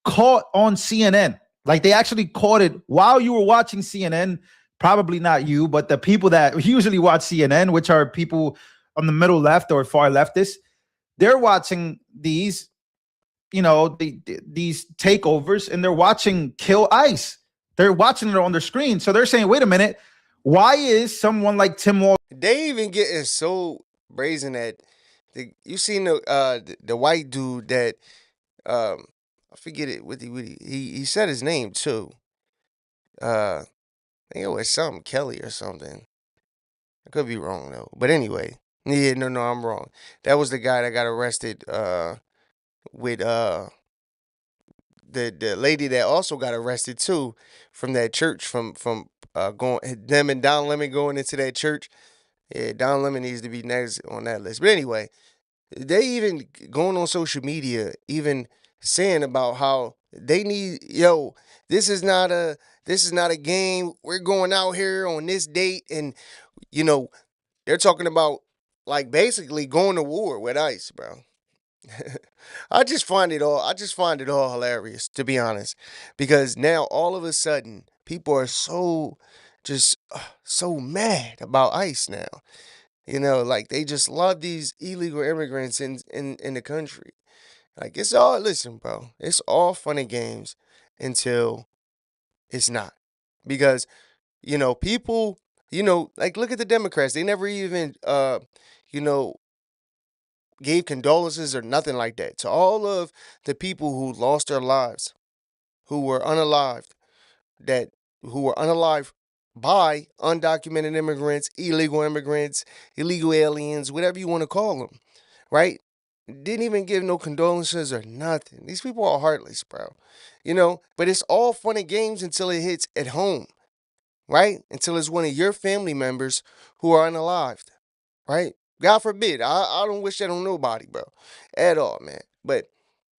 caught on CNN. Like, they actually caught it while you were watching CNN. Probably not you, but the people that usually watch CNN, which are people on the middle left or far leftists, they're watching these, these takeovers, and they're watching Kill ICE. They're watching it on their screen. So they're saying, wait a minute, why is someone like Tim Walz? They even getting so brazen that you seen the white dude that I forget it. He said his name too. I think it was something Kelly or something. I could be wrong though. But anyway, yeah, no, I'm wrong. That was the guy that got arrested with the lady that also got arrested too from that church from going them and Don Lemon going into that church. Yeah, Don Lemon needs to be next on that list. But anyway, they even going on social media, even saying about how they need, this is not a game. We're going out here on this date, and you know, they're talking about like basically going to war with ICE, bro. I just find it all hilarious, to be honest, because now all of a sudden people are so just so mad about ICE now. Like they just love these illegal immigrants in the country. Like it's all, listen, bro, it's all fun and games until it's not. Because, people, like look at the Democrats. They never even you know, gave condolences or nothing like that to all of the people who lost their lives, who were unalived, that who were unalived by undocumented immigrants, illegal aliens, whatever you want to call them, right? Didn't even give no condolences or nothing. These people are heartless, bro. But it's all fun and games until it hits at home, right? Until it's one of your family members who are unalived, right? God forbid. I don't wish that on nobody, bro, at all, man. But,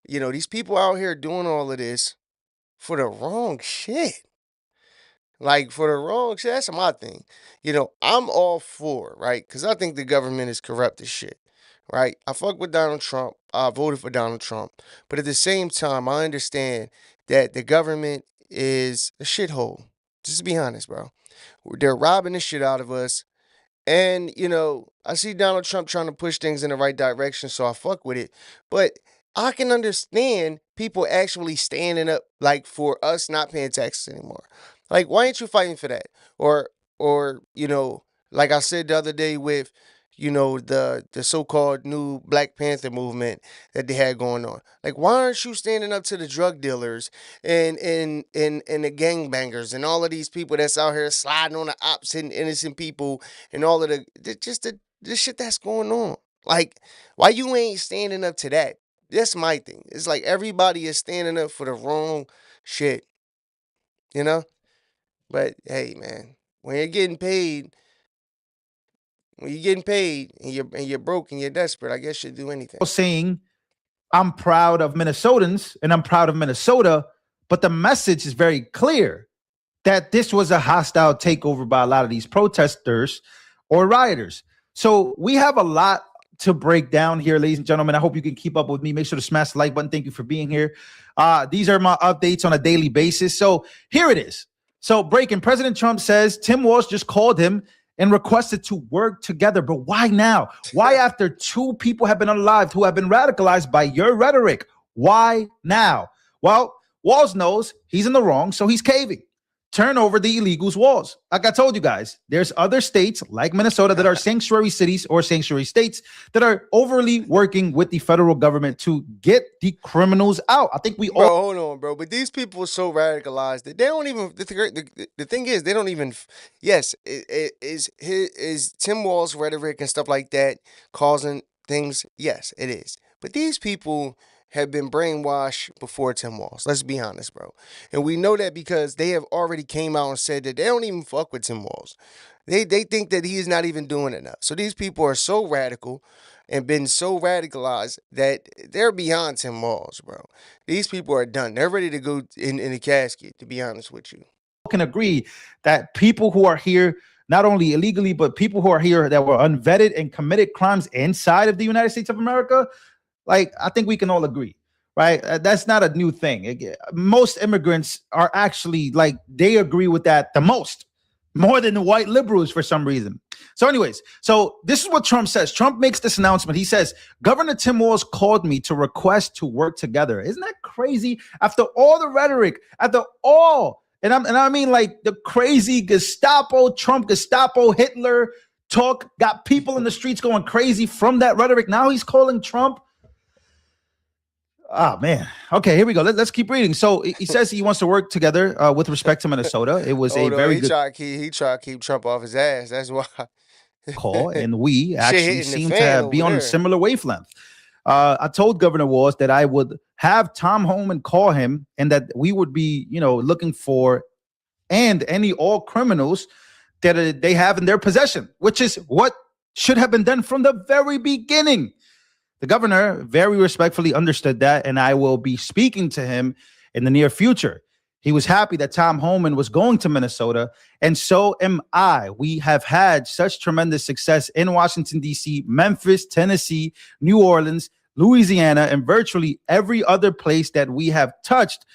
these people out here doing all of this for the wrong shit. Like, for the wrong shit, that's my thing. I'm all for, right? Because I think the government is corrupt as shit, right? I fuck with Donald Trump. I voted for Donald Trump. But at the same time, I understand that the government is a shithole. Just to be honest, bro. They're robbing the shit out of us. And, I see Donald Trump trying to push things in the right direction, so I fuck with it. But I can understand people actually standing up, like, for us not paying taxes anymore. Like, why ain't you fighting for that? Or, like I said the other day with, the so-called new Black Panther movement that they had going on. Like, why aren't you standing up to the drug dealers and the gangbangers and all of these people that's out here sliding on the ops and innocent people and all of the shit that's going on? Like, why you ain't standing up to that? That's my thing. It's like everybody is standing up for the wrong shit, you know? But hey, man, when you're getting paid and you're broke and you're desperate, I guess you'll do anything. Saying I'm proud of Minnesotans and I'm proud of Minnesota, but the message is very clear that this was a hostile takeover by a lot of these protesters or rioters. So we have a lot to break down here, ladies and gentlemen. I hope you can keep up with me. Make sure to smash the like button. Thank you for being here. These are my updates on a daily basis. So here it is. So breaking, President Trump says Tim Walz just called him and requested to work together. But why now? Why after two people have been unalived who have been radicalized by your rhetoric? Why now? Well, Walz knows he's in the wrong, so he's caving. Turn over the illegals' walls. Like I told you guys, there's other states like Minnesota that are sanctuary cities or sanctuary states that are overly working with the federal government to get the criminals out. I think we all. Bro, hold on, bro. But these people are so radicalized that they don't even. The thing is, they don't even. Yes, is Tim Walz rhetoric and stuff like that causing things? Yes, it is. But these people have been brainwashed before Tim Walz. Let's be honest, bro. And we know that because they have already came out and said that they don't even fuck with Tim Walz. They think that he is not even doing enough. So these people are so radical and been so radicalized that they're beyond Tim Walz, bro. These people are done. They're ready to go in the casket, to be honest with you. Can agree that people who are here, not only illegally, but people who are here that were unvetted and committed crimes inside of the United States of America, like, I think we can all agree, right? That's not a new thing. Most immigrants are actually like, they agree with that the most, more than the white liberals for some reason. So anyways, so this is what Trump says. Trump makes this announcement. He says, Governor Tim Walz called me to request to work together. Isn't that crazy? After all the rhetoric, after all, and I mean like the crazy Gestapo, Trump, Gestapo, Hitler talk, got people in the streets going crazy from that rhetoric. Now he's calling Trump. Oh, man. Okay, here we go. Let's keep reading. So he says he wants to work together with respect to Minnesota. It was a very good he tried to keep Trump off his ass. That's why. call, and we actually seem to be on a similar wavelength. I told Governor Walz that I would have Tom Homan call him and that we would be, looking for and all criminals that they have in their possession, which is what should have been done from the very beginning. The governor very respectfully understood that, and I will be speaking to him in the near future. He was happy that Tom Homan was going to Minnesota, and so am I. We have had such tremendous success in Washington, D.C., Memphis, Tennessee, New Orleans, Louisiana, and virtually every other place that we have touched.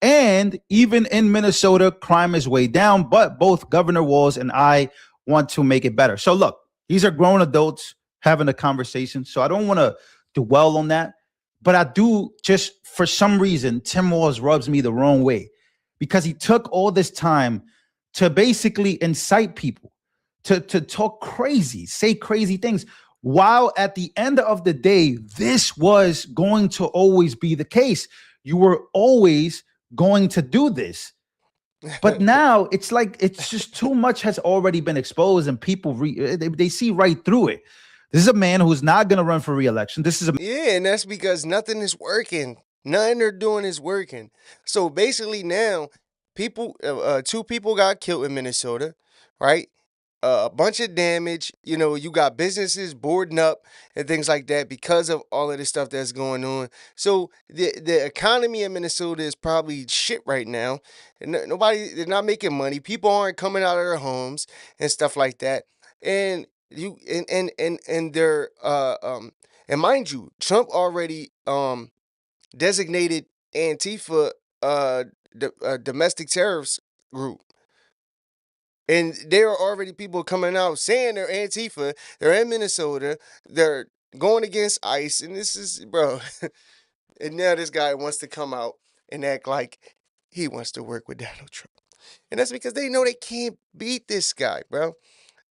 And even in Minnesota, crime is way down, but both Governor Walz and I want to make it better. So look, these are grown adults having a conversation, so I don't want to dwell on that. But I do, just for some reason, Tim Walz rubs me the wrong way because he took all this time to basically incite people, to talk crazy, say crazy things, while at the end of the day, this was going to always be the case. You were always going to do this. But now it's like it's just too much has already been exposed, and people they see right through it. This is a man who's not going to run for re-election. This is a Yeah, and that's because nothing is working. Nothing they're doing is working. So basically now, two people got killed in Minnesota, right? A bunch of damage. You know, you got businesses boarding up and things like that because of all of this stuff that's going on. So the economy in Minnesota is probably shit right now. And they're not making money. People aren't coming out of their homes and stuff like that. And you and they're and mind you, Trump already designated Antifa domestic terrorist group. And there are already people coming out saying they're Antifa, they're in Minnesota, they're going against ICE, and this is, bro. And now this guy wants to come out and act like he wants to work with Donald Trump. And that's because they know they can't beat this guy, bro.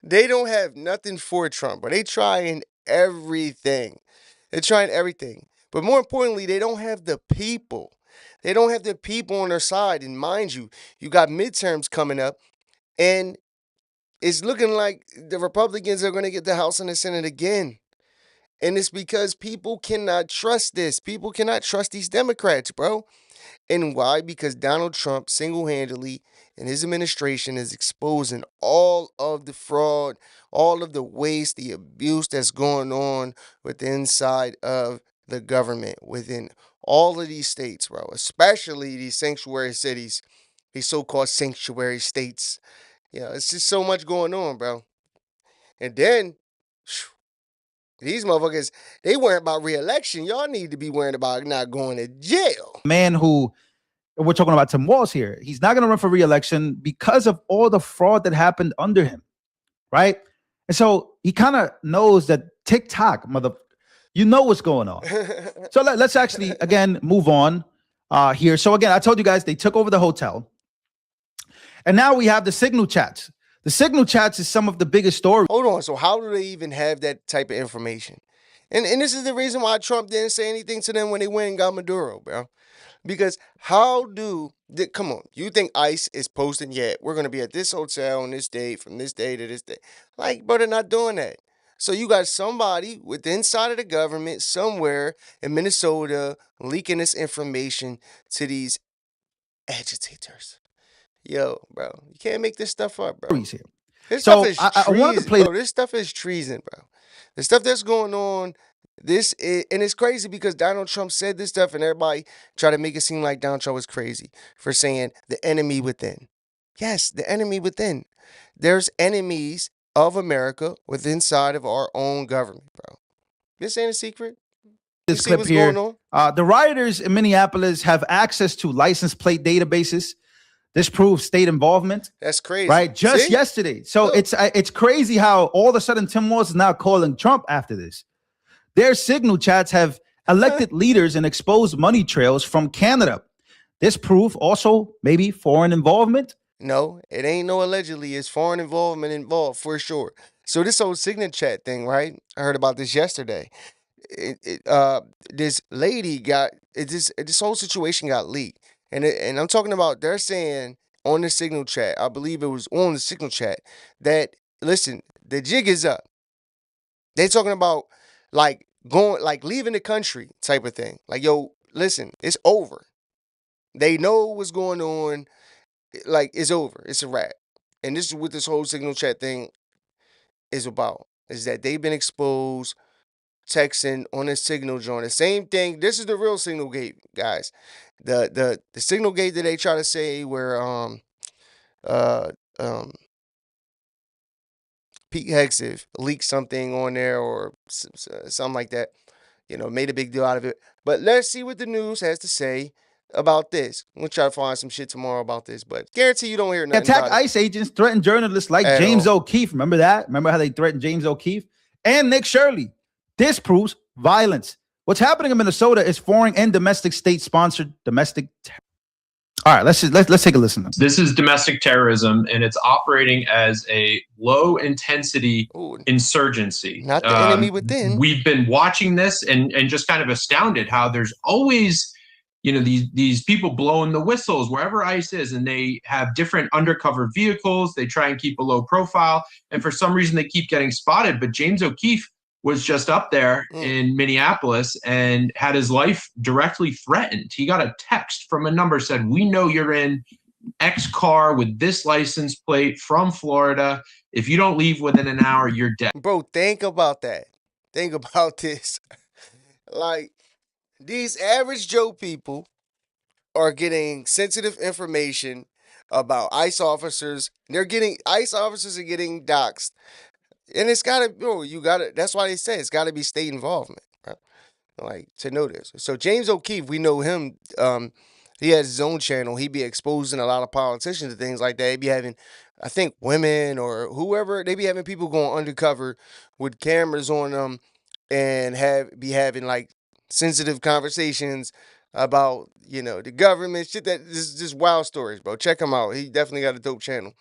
They don't have nothing for Trump, but they trying everything. They're trying everything. But more importantly, they don't have the people. They don't have the people on their side. And mind you, you got midterms coming up, and it's looking like the Republicans are going to get the House and the Senate again. And it's because people cannot trust this. People cannot trust these Democrats, bro. And why? Because Donald Trump single-handedly and his administration is exposing all of the fraud, all of the waste, the abuse that's going on with the inside of the government within all of these states, bro, especially these sanctuary cities, these so-called sanctuary states. Yeah, it's just so much going on, bro. And then these motherfuckers, they worry about re-election. Y'all need to be worrying about not going to jail. man who, we're talking about Tim Walz here. He's not going to run for re-election because of all the fraud that happened under him, right? And so he kind of knows that TikTok, you know what's going on. So let's actually, again, move on here. So again, I told you guys they took over the hotel. And now we have the Signal chats. The Signal chats is some of the biggest stories. Hold on. So how do they even have that type of information? And this is the reason why Trump didn't say anything to them when they went and got Maduro, bro. Because come on, you think ICE is posting, yeah, we're going to be at this hotel on this date from this day to this day. Like, bro, they're not doing that. So you got somebody with the inside of the government somewhere in Minnesota leaking this information to these agitators. Yo, bro, you can't make this stuff up, bro. This So stuff is I wanted to treason, play. bro. This stuff is treason, bro. The stuff that's going on, and it's crazy because Donald Trump said this stuff, and everybody try to make it seem like Donald Trump was crazy for saying the enemy within. Yes, the enemy within. There's enemies of America within inside of our own government, bro. This ain't a secret. You This see clip what's here. going on? The rioters in Minneapolis have access to license plate databases. This proves state involvement. That's crazy. Right? Just See? yesterday. So it's crazy how all of a sudden Tim Walz is now calling Trump after this. Their Signal chats have elected leaders and exposed money trails from Canada. This proof also maybe foreign involvement. No, it ain't no allegedly. It's foreign involvement involved for sure. So this whole Signet chat thing, right? I heard about this yesterday. This lady this whole situation got leaked, and I'm talking about they're saying on the Signal chat, I believe it was on the Signal chat that listen, the jig is up. They talking about like leaving the country type of thing. Like, yo, listen, it's over. They know what's going on. Like, it's over. It's a wrap. And this is what this whole Signal chat thing is about. Is that they've been exposed texting on a signal joint. The same thing. This is the real signal gate, guys. The signal gate that they try to say where uh um Pete Hegseth leaked something on there or something like that. Made a big deal out of it. But let's see what the news has to say about this. We'll try to find some shit tomorrow about this, but guarantee you don't hear nothing Attack about it ICE agents, threaten journalists like at James all. O'Keefe. Remember that? Remember how they threatened James O'Keefe and Nick Shirley? This proves violence. What's happening in Minnesota is foreign and domestic state-sponsored domestic terror. All right, let's take a listen. This is domestic terrorism, and it's operating as a low-intensity insurgency. Not the enemy within. We've been watching this and just kind of astounded how there's always, these people blowing the whistles wherever ICE is, and they have different undercover vehicles. They try and keep a low profile, and for some reason they keep getting spotted. But James O'Keefe was just up there in Minneapolis and had his life directly threatened. He got a text from a number said, "We know you're in X car with this license plate from Florida. If you don't leave within an hour, you're dead." Bro, think about that. Think about this. Like, these average Joe people are getting sensitive information about ICE officers. ICE officers are getting doxxed. And it's gotta, that's why they say it's gotta be state involvement, right? Like, to know this. So James O'Keefe, we know him, he has his own channel. He be exposing a lot of politicians and things like that. He be having, I think, women or whoever, they be having people going undercover with cameras on them and be having like sensitive conversations about, the government, shit that is just wild stories, bro. Check him out. He definitely got a dope channel.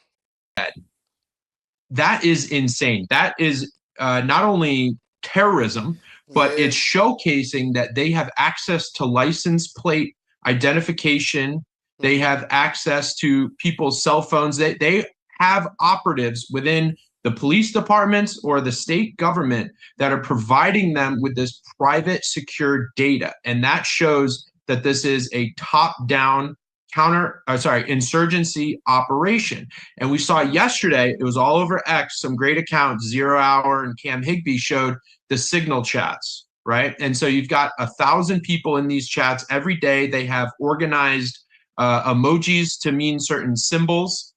That is insane. That is not only terrorism, but it's showcasing that they have access to license plate identification. They have access to people's cell phones. They have operatives within the police departments or the state government that are providing them with this private secured data. And that shows that this is a top-down insurgency operation. And we saw yesterday, it was all over X, some great accounts, 0 Hour and Cam Higbee showed the signal chats, right? And so you've got 1,000 people in these chats every day. They have organized emojis to mean certain symbols.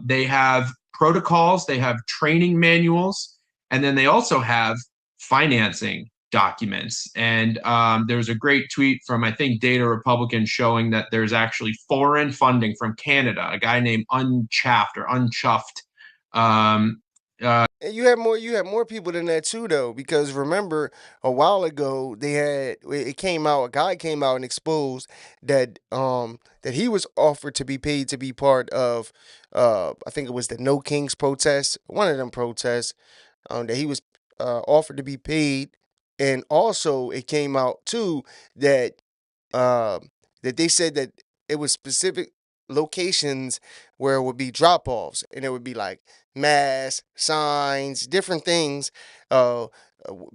They have protocols, they have training manuals, and then they also have financing documents. And there was a great tweet from, I think, Data Republican showing that there's actually foreign funding from Canada, a guy named Unchaffed. And you have more people than that too, though, because remember a while ago a guy came out and exposed that that he was offered to be paid to be part of I think it was the No Kings protest, one of them protests, that he was offered to be paid. And also it came out too that that they said that it was specific locations where it would be drop-offs, and it would be like masks, signs, different things,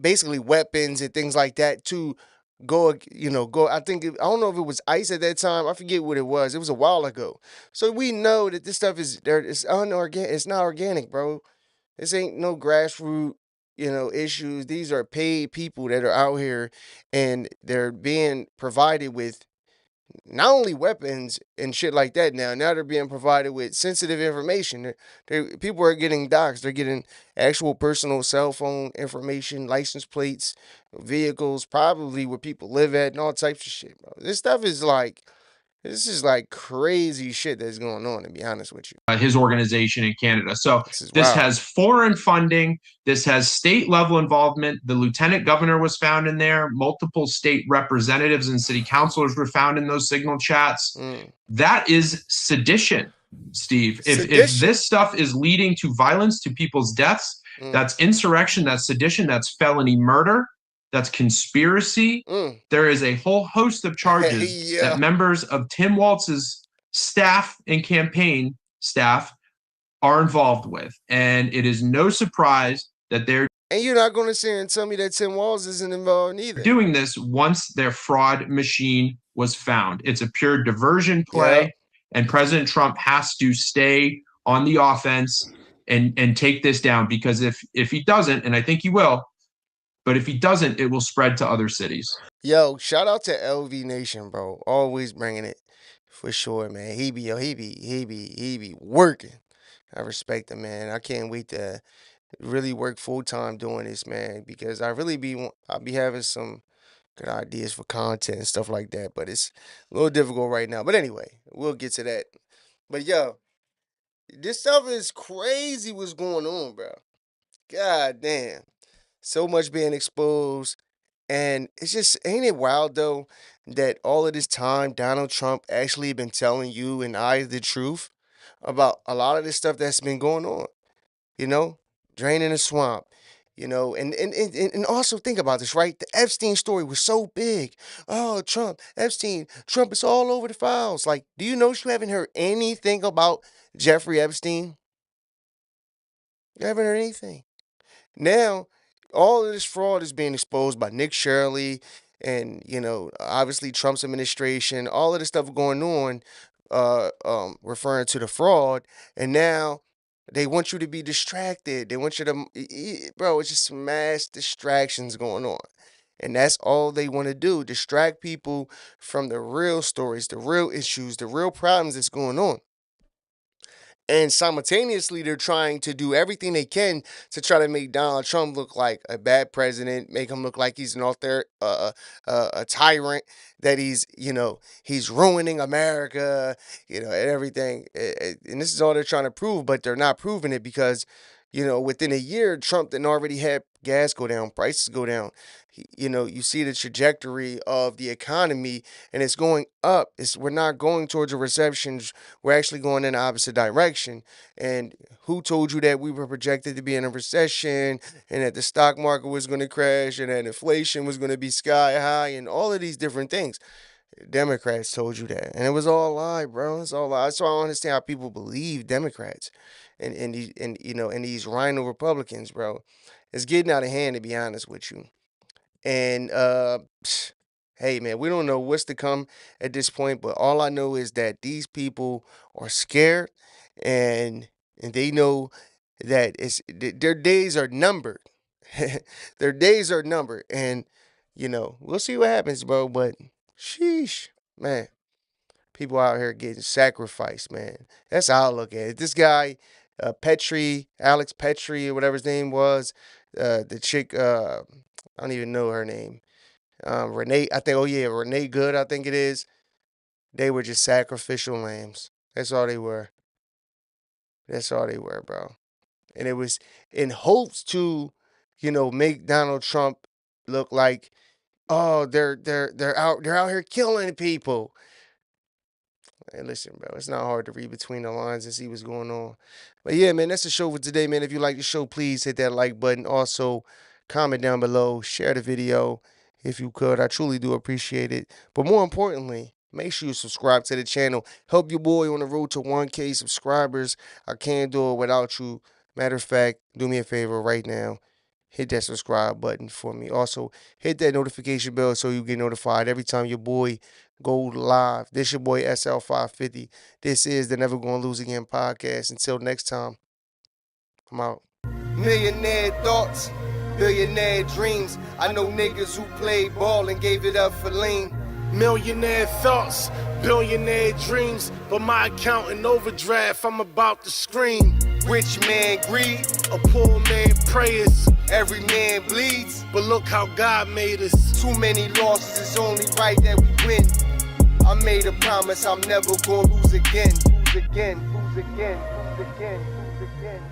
basically weapons and things like that to go. I don't know if it was ICE at that time. I forget what it was. It was a while ago. So we know that this stuff is there. It's unorganic. It's not organic, bro. This ain't no grassroots, issues. These are paid people that are out here, and they're being provided with not only weapons and shit like that. Now they're being provided with sensitive information. People are getting doxxed. They're getting actual personal cell phone information, license plates, vehicles, probably where people live at, and all types of shit, bro. This is like crazy shit that's going on, to be honest with you. His organization in Canada. So this wild. has foreign funding. This has state level involvement. The lieutenant governor was found in there. Multiple state representatives and city councilors were found in those signal chats. That is sedition, Steve. If this stuff is leading to violence, to people's deaths, that's insurrection, that's sedition, that's felony murder. That's conspiracy. There is a whole host of charges that members of Tim Walz's staff and campaign staff are involved with. And it is no surprise that they're And you're not going to sit here and tell me that Tim Walz isn't involved either. doing this once their fraud machine was found. It's a pure diversion play, and President Trump has to stay on the offense and take this down, because if he doesn't, and I think he will, But if he doesn't, it will spread to other cities. Yo, shout out to LV Nation, bro. Always bringing it for sure, man. He be working. I respect him, man. I can't wait to really work full time doing this, man, because I'll be having some good ideas for content and stuff like that, but it's a little difficult right now. But anyway, we'll get to that. But yo, this stuff is crazy what's going on, bro. God damn. So much being exposed. And it's just, ain't it wild though, that all of this time Donald Trump actually been telling you and I the truth about a lot of this stuff that's been going on, you know, draining the swamp, you know, and also think about this, right? The Epstein story was so big. Oh, Trump, Epstein, Trump is all over the files. Like, do you know you haven't heard anything about Jeffrey Epstein? You haven't heard anything. Now, all of this fraud is being exposed by Nick Shirley and, you know, obviously Trump's administration, all of this stuff going on, referring to the fraud. And now they want you to be distracted. They want you to, bro, it's just mass distractions going on. And that's all they want to do, distract people from the real stories, the real issues, the real problems that's going on. And simultaneously, they're trying to do everything they can to try to make Donald Trump look like a bad president, make him look like he's an a tyrant, that he's, you know, he's ruining America, you know, and everything. And this is all they're trying to prove, but they're not proving it because, you know, within a year, Trump didn't already had gas go down, prices go down. You know, you see the trajectory of the economy and it's going up. We're not going towards a recession. We're actually going in the opposite direction. And who told you that we were projected to be in a recession and that the stock market was going to crash and that inflation was going to be sky high and all of these different things? Democrats told you that. And it was all a lie, bro. It's all a lie. That's why I don't understand how people believe Democrats and you know, and these rhino Republicans, bro. It's getting out of hand, to be honest with you. And hey, man, we don't know what's to come at this point, but all I know is that these people are scared, and they know that their days are numbered. Their days are numbered, and you know, we'll see what happens, bro. But sheesh, man, people out here getting sacrificed, man. That's how I look at it. This guy, Alex Petrie, or whatever his name was, the chick, I don't even know her name. Renee, I think, Renee Good, I think it is. They were just sacrificial lambs. That's all they were. That's all they were, bro. And it was in hopes to, you know, make Donald Trump look like, oh, they're out here killing people. Hey, listen, bro, it's not hard to read between the lines and see what's going on. But yeah, man, that's the show for today, man. If you like the show, please hit that like button. Also, comment down below, share the video if you could. I truly do appreciate it. But more importantly, make sure you subscribe to the channel. Help your boy on the road to 1K subscribers. I can't do it without you. Matter of fact, do me a favor right now. Hit that subscribe button for me. Also, hit that notification bell so you get notified every time your boy go live. This your boy SL550. This is the Never Gonna Lose Again podcast. Until next time, I'm out. Millionaire thoughts, billionaire dreams. I know niggas who played ball and gave it up for lean. Millionaire thoughts, billionaire dreams, but my account in overdraft, I'm about to scream. Rich man greed, a poor man prayers. Every man bleeds, but look how God made us. Too many losses, it's only right that we win. I made a promise I'm never gonna lose again. Lose again, lose again, lose again, lose again.